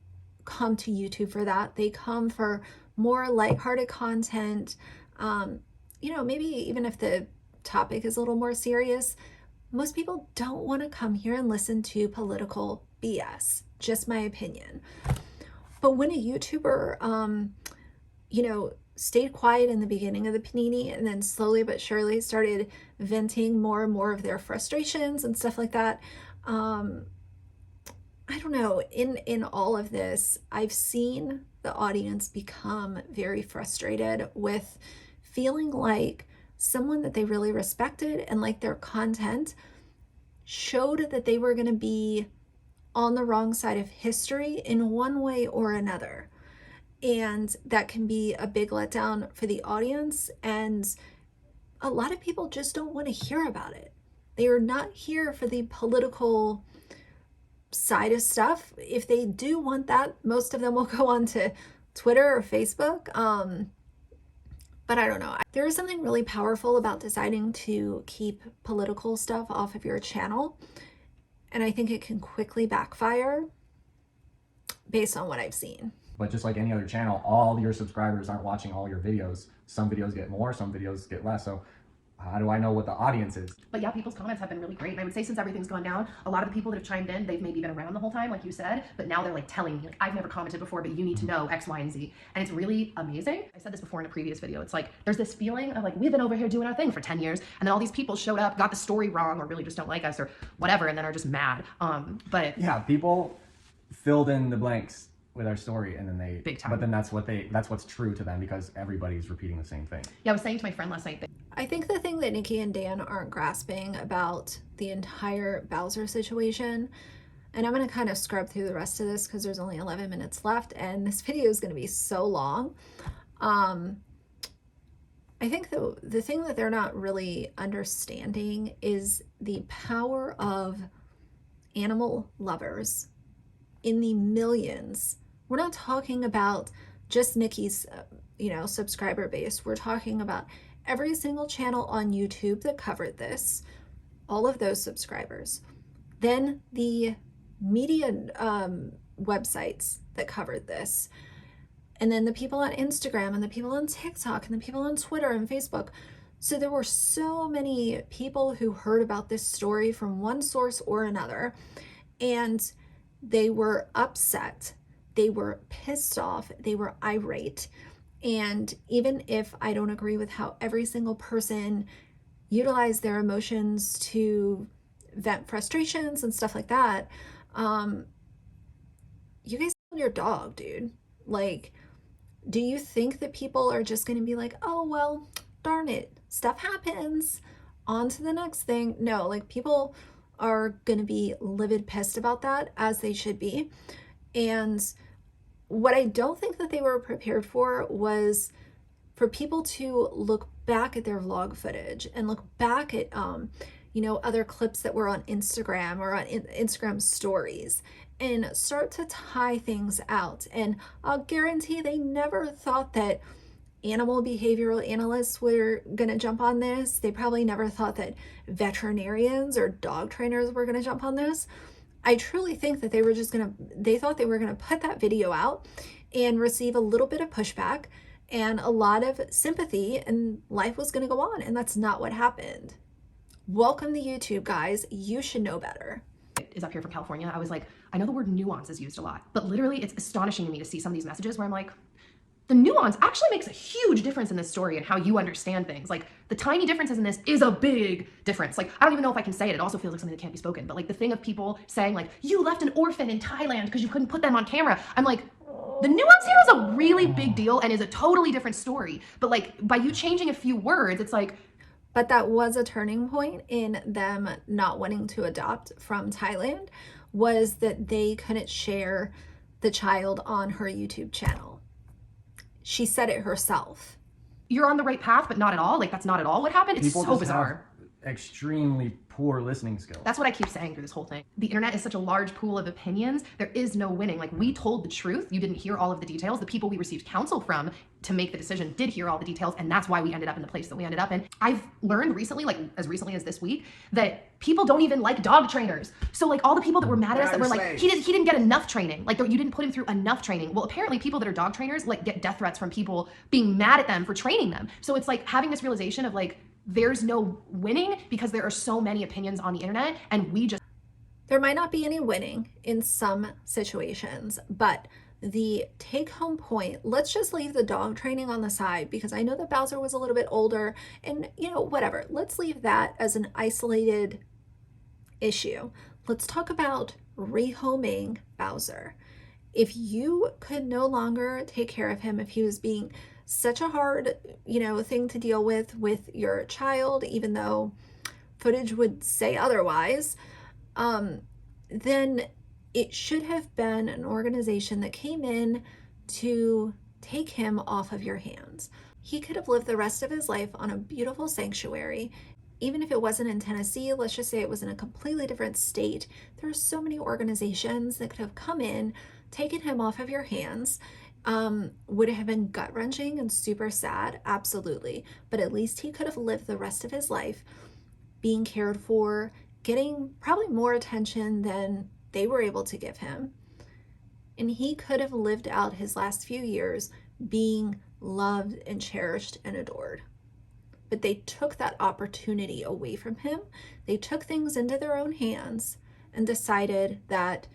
Speaker 1: come to YouTube for that. They come for more lighthearted content. You know, maybe even if the topic is a little more serious, most people don't want to come here and listen to political BS. Just my opinion. But when a YouTuber, you know, stayed quiet in the beginning of the panini and then slowly but surely started venting more and more of their frustrations and stuff like that, I don't know, in all of this, I've seen the audience become very frustrated with feeling like someone that they really respected and like their content showed that they were going to be on the wrong side of history in one way or another. And that can be a big letdown for the audience. And a lot of people just don't want to hear about it. They are not here for the political side of stuff. If they do want that, most of them will go on to Twitter or Facebook. But I don't know. There is something really powerful about deciding to keep political stuff off of your channel. And I think it can quickly backfire based on what I've seen.
Speaker 3: But just like any other channel, all your subscribers aren't watching all your videos. Some videos get more, some videos get less. So how do I know what the audience is?
Speaker 2: But yeah, people's comments have been really great. And I would say since everything's gone down, a lot of the people that have chimed in, they've maybe been around the whole time, like you said, but now they're like telling me, like, I've never commented before, but you need to know X, Y, and Z. And it's really amazing. I said this before in a previous video. It's like, there's this feeling of like, we've been over here doing our thing for 10 years. And then all these people showed up, got the story wrong, or really just don't like us or whatever. And then are just mad. But
Speaker 3: yeah, people filled in the blanks with our story, and then they
Speaker 2: big time.
Speaker 3: But then that's what's true to them because everybody's repeating the same thing.
Speaker 2: Yeah, I was saying to my friend last night that
Speaker 1: I think the thing that Nikki and Dan aren't grasping about the entire Bowser situation, and I'm going to kind of scrub through the rest of this because there's only 11 minutes left and this video is going to be so long. I think the thing that they're not really understanding is the power of animal lovers in the millions. We're not talking about just Nikki's, subscriber base. We're talking about every single channel on YouTube that covered this, all of those subscribers. Then the media websites that covered this. And then the people on Instagram and the people on TikTok and the people on Twitter and Facebook. So there were so many people who heard about this story from one source or another. And they were upset. They were pissed off. They were irate. And even if I don't agree with how every single person utilized their emotions to vent frustrations and stuff like that, you guys killed your dog, dude. Like, do you think that people are just going to be like, oh, well, darn it, stuff happens, on to the next thing? No, like, people are going to be livid pissed about that, as they should be. And what I don't think that they were prepared for was for people to look back at their vlog footage and look back at, other clips that were on Instagram or on Instagram stories and start to tie things out. And I'll guarantee they never thought that animal behavioral analysts were going to jump on this. They probably never thought that veterinarians or dog trainers were going to jump on this. I truly think that they thought they were going to put that video out and receive a little bit of pushback and a lot of sympathy, and life was going to go on. And that's not what happened. Welcome to YouTube, guys. You should know better.
Speaker 2: Is up here from California. I was like, I know the word nuance is used a lot, but literally it's astonishing to me to see some of these messages where I'm like, the nuance actually makes a huge difference in this story and how you understand things. Like the tiny differences in this is a big difference. Like, I don't even know if I can say it. It also feels like something that can't be spoken, but like the thing of people saying like, you left an orphan in Thailand because you couldn't put them on camera. I'm like, the nuance here is a really big deal and is a totally different story. But like by you changing a few words, it's like,
Speaker 1: but that was a turning point in them not wanting to adopt from Thailand, was that they couldn't share the child on her YouTube channel. She said it herself.
Speaker 2: You're on the right path, but not at all. Like that's not at all what happened. It's
Speaker 3: People
Speaker 2: so
Speaker 3: just
Speaker 2: bizarre.
Speaker 3: have extremely poor listening skills.
Speaker 2: That's what I keep saying through this whole thing. The internet is such a large pool of opinions. There is no winning. Like we told the truth. You didn't hear all of the details. The people we received counsel from to make the decision did hear all the details. And that's why we ended up in the place that we ended up in. I've learned recently, like as recently as this week, that people don't even like dog trainers. So like all the people that were mad at us that were like, he didn't get enough training. Like you didn't put him through enough training. Well, apparently people that are dog trainers like get death threats from people being mad at them for training them. So it's like having this realization of like, there's no winning because there are so many opinions on the internet and
Speaker 1: there might not be any winning in some situations, but the take-home point, let's just leave the dog training on the side because I know that Bowser was a little bit older and whatever. Let's leave that as an isolated issue. Let's talk about rehoming Bowser. If you could no longer take care of him, if he was being such a hard, thing to deal with your child, even though footage would say otherwise, then it should have been an organization that came in to take him off of your hands. He could have lived the rest of his life on a beautiful sanctuary. Even if it wasn't in Tennessee, let's just say it was in a completely different state. There are so many organizations that could have come in, taken him off of your hands. Would it have been gut-wrenching and super sad? Absolutely. But at least he could have lived the rest of his life being cared for, getting probably more attention than they were able to give him. And he could have lived out his last few years being loved and cherished and adored. But they took that opportunity away from him. They took things into their own hands and decided that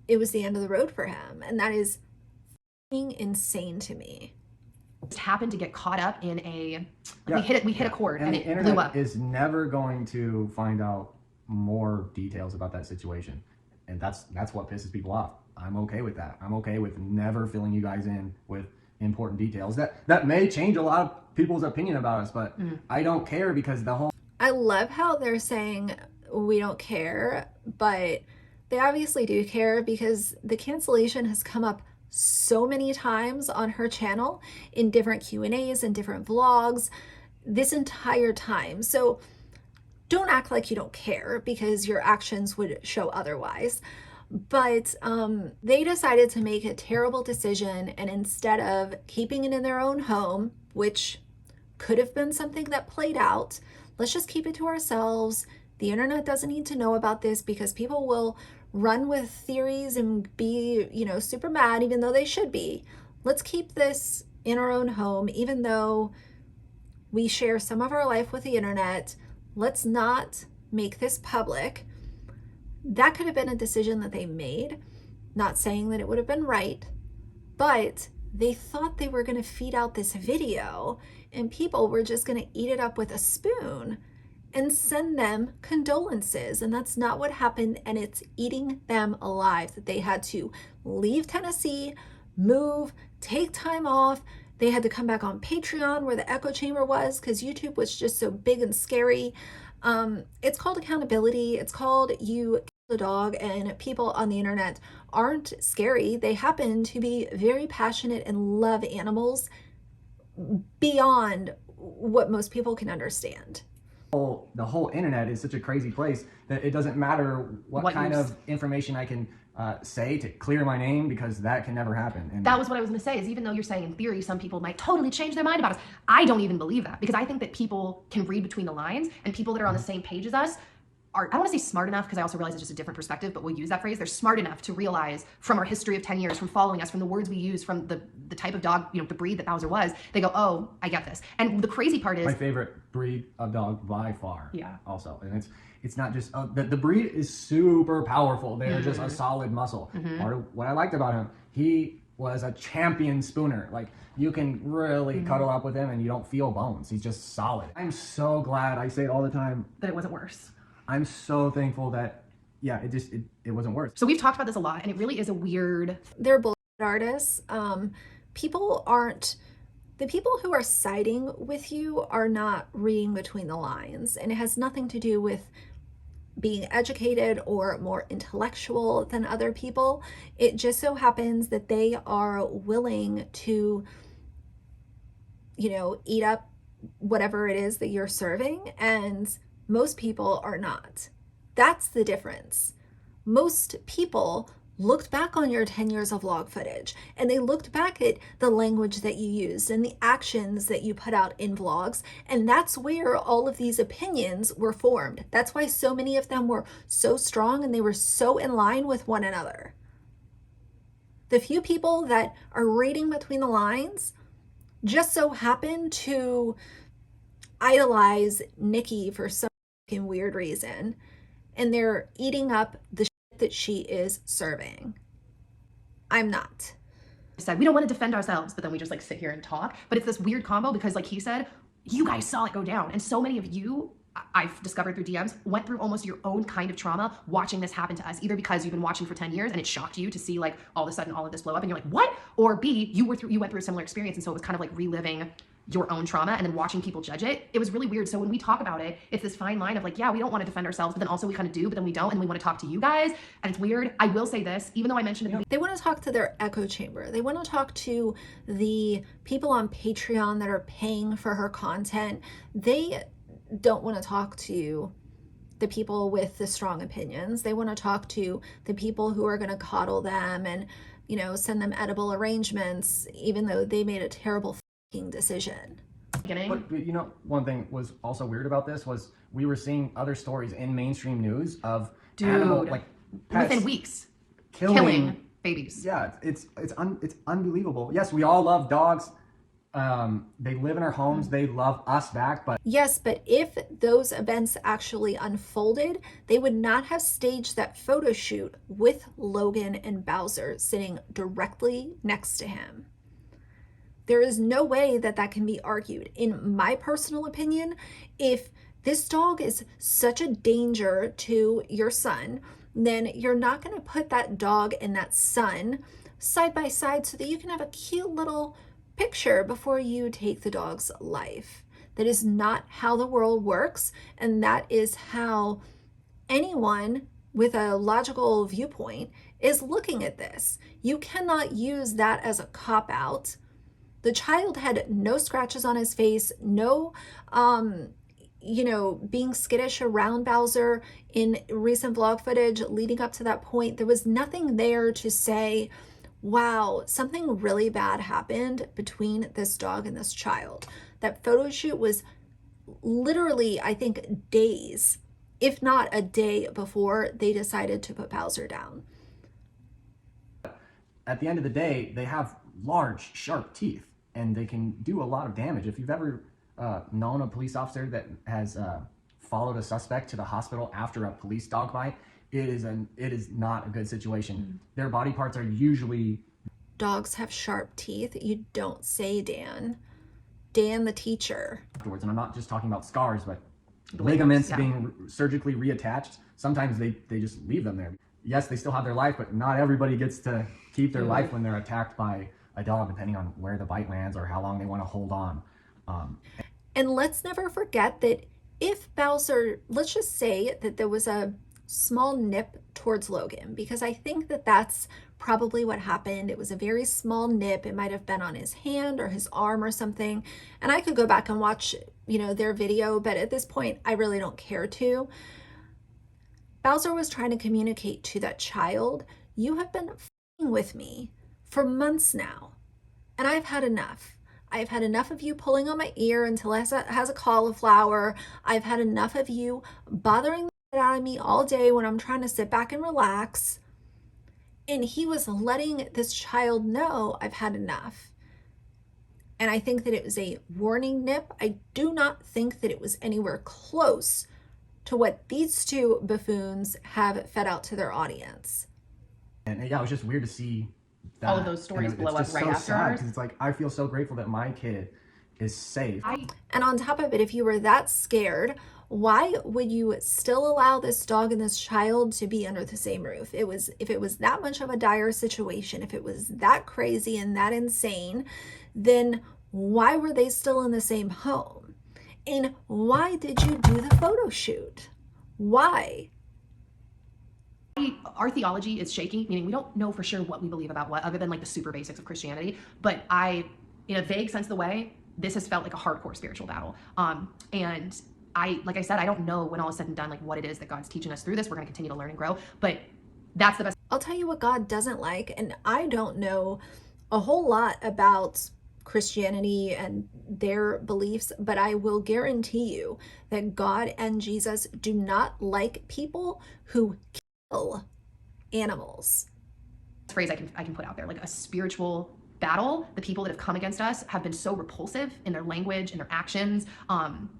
Speaker 1: it was the end of the road for him. And that is insane to me.
Speaker 2: happened to get caught up in a, like we hit a chord and
Speaker 3: the
Speaker 2: it
Speaker 3: internet
Speaker 2: blew up.
Speaker 3: is never going to find out more details about that situation. And that's what pisses people off. I'm okay with that. I'm okay with never filling you guys in with important details. That may change a lot of people's opinion about us, but I don't care because
Speaker 1: I love how they're saying we don't care, but they obviously do care because the cancellation has come up so many times on her channel in different Q&As and different vlogs this entire time. So don't act like you don't care because your actions would show otherwise. But they decided to make a terrible decision, and instead of keeping it in their own home, which could have been something that played out, let's just keep it to ourselves. The internet doesn't need to know about this because people will run with theories and be, super mad, even though they should be. Let's keep this in our own home, even though we share some of our life with the internet. Let's not make this public. That could have been a decision that they made, not saying that it would have been right, but they thought they were going to feed out this video and people were just going to eat it up with a spoon and send them condolences. And that's not what happened. And it's eating them alive that they had to leave Tennessee, move, take time off. They had to come back on Patreon where the echo chamber was because YouTube was just so big and scary. It's called accountability. It's called you kill the dog, and people on the internet aren't scary. They happen to be very passionate and love animals beyond what most people can understand.
Speaker 3: The whole internet is such a crazy place that it doesn't matter what kind of information I can say to clear my name, because that can never happen. And
Speaker 2: that was what I was going to say, is even though you're saying in theory some people might totally change their mind about us, I don't even believe that, because I think that people can read between the lines, and people that are on the same page as us are, I don't want to say smart enough, because I also realize it's just a different perspective, but we'll use that phrase. They're smart enough to realize from our history of 10 years, from following us, from the words we use, from the type of dog, the breed that Bowser was, they go, oh, I get this. And the crazy part is,
Speaker 3: my favorite breed of dog by far.
Speaker 2: Yeah.
Speaker 3: Also, and it's not just the breed is super powerful. They're just a solid muscle. Part of what I liked about him, he was a champion spooner. Like, you can really cuddle up with him and you don't feel bones. He's just solid. I'm so glad, I say it all the time,
Speaker 2: that it wasn't worse.
Speaker 3: I'm so thankful that, yeah, it wasn't worse.
Speaker 2: So we've talked about this a lot, and it really is a weird...
Speaker 1: They're bullshit artists. The people who are siding with you are not reading between the lines, and it has nothing to do with being educated or more intellectual than other people. It just so happens that they are willing to, eat up whatever it is that you're serving, and most people are not. That's the difference. Most people looked back on your 10 years of vlog footage, and they looked back at the language that you used and the actions that you put out in vlogs, and that's where all of these opinions were formed. That's why so many of them were so strong and they were so in line with one another. The few people that are reading between the lines just so happen to idolize Nikki for some weird reason, and they're eating up the shit that she is serving. I'm not.
Speaker 2: Said we don't want to defend ourselves, but then we just sit here and talk. But it's this weird combo, because like he said, you guys saw it go down, and so many of you, I've discovered through DMs, went through almost your own kind of trauma watching this happen to us, either because you've been watching for 10 years and it shocked you to see all of a sudden all of this blow up and you're like, what? Or B, you went through a similar experience, and so it was kind of like reliving your own trauma and then watching people judge it. It was really weird. So when we talk about it, it's this fine line of yeah, we don't want to defend ourselves, but then also we kind of do, but then we don't, and we want to talk to you guys, and it's weird. I will say this, even though I mentioned
Speaker 1: they want to talk to their echo chamber. They want to talk to the people on Patreon that are paying for her content. They don't want to talk to the people with the strong opinions. They want to talk to the people who are going to coddle them and, send them edible arrangements, even though they made a terrible decision.
Speaker 3: But one thing was also weird about this was we were seeing other stories in mainstream news of animal, pets
Speaker 2: within weeks
Speaker 3: killing
Speaker 2: babies.
Speaker 3: Yeah, it's unbelievable. Yes, we all love dogs. They live in our homes. They love us back. But
Speaker 1: yes, but if those events actually unfolded, they would not have staged that photo shoot with Logan and Bowser sitting directly next to him. There is no way that can be argued. In my personal opinion, if this dog is such a danger to your son, then you're not going to put that dog and that son side by side so that you can have a cute little picture before you take the dog's life. That is not how the world works, and that is how anyone with a logical viewpoint is looking at this. You cannot use that as a cop-out. The child had no scratches on his face, no, being skittish around Bowser in recent vlog footage leading up to that point. There was nothing there to say, wow, something really bad happened between this dog and this child. That photo shoot was literally, I think, days, if not a day before they decided to put Bowser down.
Speaker 3: At the end of the day, they have large, sharp teeth, and they can do a lot of damage. If you've ever known a police officer that has followed a suspect to the hospital after a police dog bite, it is not a good situation. Their body parts are usually...
Speaker 1: Dogs have sharp teeth. You don't say Dan. Dan the teacher.
Speaker 3: Afterwards, and I'm not just talking about scars, but ligaments being surgically reattached. Sometimes they just leave them there. Yes, they still have their life, but not everybody gets to keep their life when they're attacked by a dog, depending on where the bite lands or how long they want to hold on.
Speaker 1: And let's never forget that if Bowser, let's just say that there was a small nip towards Logan, because I think that that's probably what happened. It was a very small nip. It might have been on his hand or his arm or something. And I could go back and watch, their video, but at this point, I really don't care to. Bowser was trying to communicate to that child, you have been f***ing with me for months now, and I've had enough. I've had enough of you pulling on my ear until it has a cauliflower. I've had enough of you bothering the shit out of me all day when I'm trying to sit back and relax. And he was letting this child know, I've had enough. And I think that it was a warning nip. I do not think that it was anywhere close to what these two buffoons have fed out to their audience.
Speaker 3: And yeah, it was just weird to see that.
Speaker 2: All of those stories blow up right after ours.
Speaker 3: Because it's like, I feel so grateful that my kid is safe.
Speaker 1: And on top of it, if you were that scared, why would you still allow this dog and this child to be under the same roof? If it was that much of a dire situation, if it was that crazy and that insane, then why were they still in the same home? And why did you do the photo shoot? Why?
Speaker 2: Our theology is shaky, meaning we don't know for sure what we believe about what, other than like the super basics of Christianity. But in a vague sense of the way, this has felt like a hardcore spiritual battle. And like I said, I don't know when all is said and done, like what it is that God's teaching us through this. We're going to continue to learn and grow, but that's the best.
Speaker 1: I'll tell you what God doesn't like, and I don't know a whole lot about Christianity and their beliefs, but I will guarantee you that God and Jesus do not like people who kill animals.
Speaker 2: Phrase I can put out there, like a spiritual battle. The people that have come against us have been so repulsive in their language and their actions.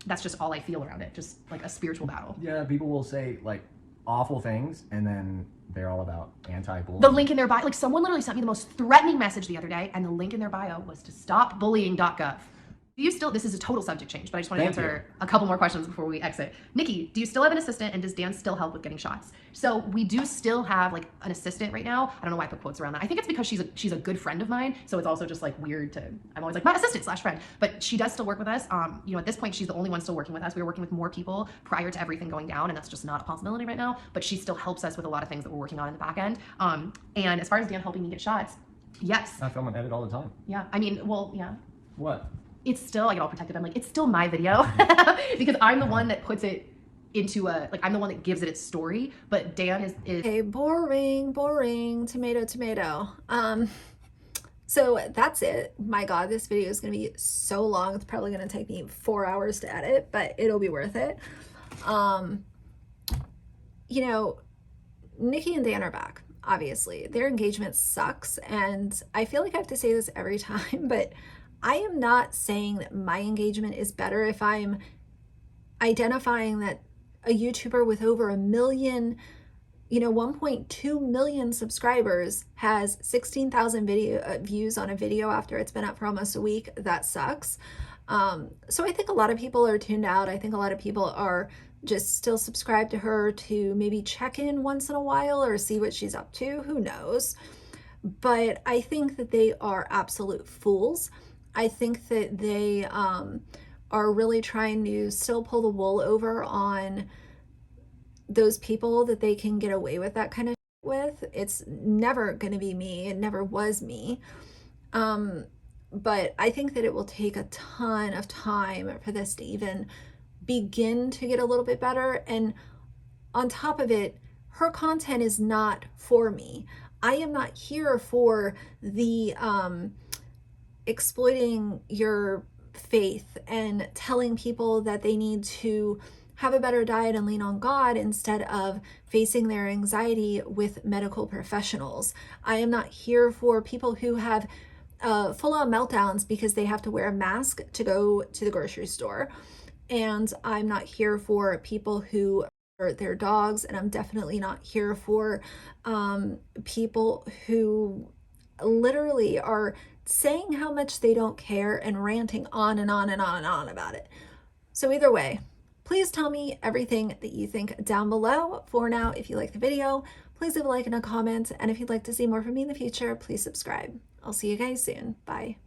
Speaker 2: That's just all I feel around it, just like a spiritual battle.
Speaker 3: Yeah, people will say like awful things, and then they're all about anti-bullying.
Speaker 2: The link in their bio, like someone literally sent me the most threatening message the other day, and the link in their bio was to stopbullying.gov. Do you still, this is a total subject change, but I just want to answer a couple more questions before we exit. Nikki, do you still have an assistant, and does Dan still help with getting shots? So we do still have like an assistant right now. I don't know why I put quotes around that. I think it's because she's a good friend of mine. So it's also just like weird I'm always like my assistant / friend, but she does still work with us. At this point, she's the only one still working with us. We were working with more people prior to everything going down, and that's just not a possibility right now, but she still helps us with a lot of things that we're working on in the back end. And as far as Dan helping me get shots, yes.
Speaker 3: I film and edit all the time.
Speaker 2: Yeah, I mean, well, yeah.
Speaker 3: What?
Speaker 2: It's still, I get all protective. I'm like, it's still my video because I'm the one that puts it into I'm the one that gives it its story, but Dan is
Speaker 1: Okay, boring, tomato. So that's it. My God, this video is going to be so long. It's probably going to take me 4 hours to edit, but it'll be worth it. Nikki and Dan are back, obviously. Their engagement sucks, and I feel like I have to say this every time, but I am not saying that my engagement is better if I'm identifying that a YouTuber with over 1.2 million subscribers has 16,000 views on a video after it's been up for almost a week. That sucks. So I think a lot of people are tuned out. I think a lot of people are just still subscribed to her to maybe check in once in a while or see what she's up to. Who knows? But I think that they are absolute fools. I think that they are really trying to still pull the wool over on those people that they can get away with that kind of shit with. It's never going to be me. It never was me. But I think that it will take a ton of time for this to even begin to get a little bit better. And on top of it, her content is not for me. I am not here for the exploiting your faith and telling people that they need to have a better diet and lean on God instead of facing their anxiety with medical professionals. I am not here for people who have full-on meltdowns because they have to wear a mask to go to the grocery store. And I'm not here for people who hurt their dogs, and I'm definitely not here for people who literally are saying how much they don't care and ranting on and on and on and on about it. So either way, please tell me everything that you think down below. For now, if you like the video, please leave a like and a comment. And if you'd like to see more from me in the future, please subscribe. I'll see you guys soon. Bye.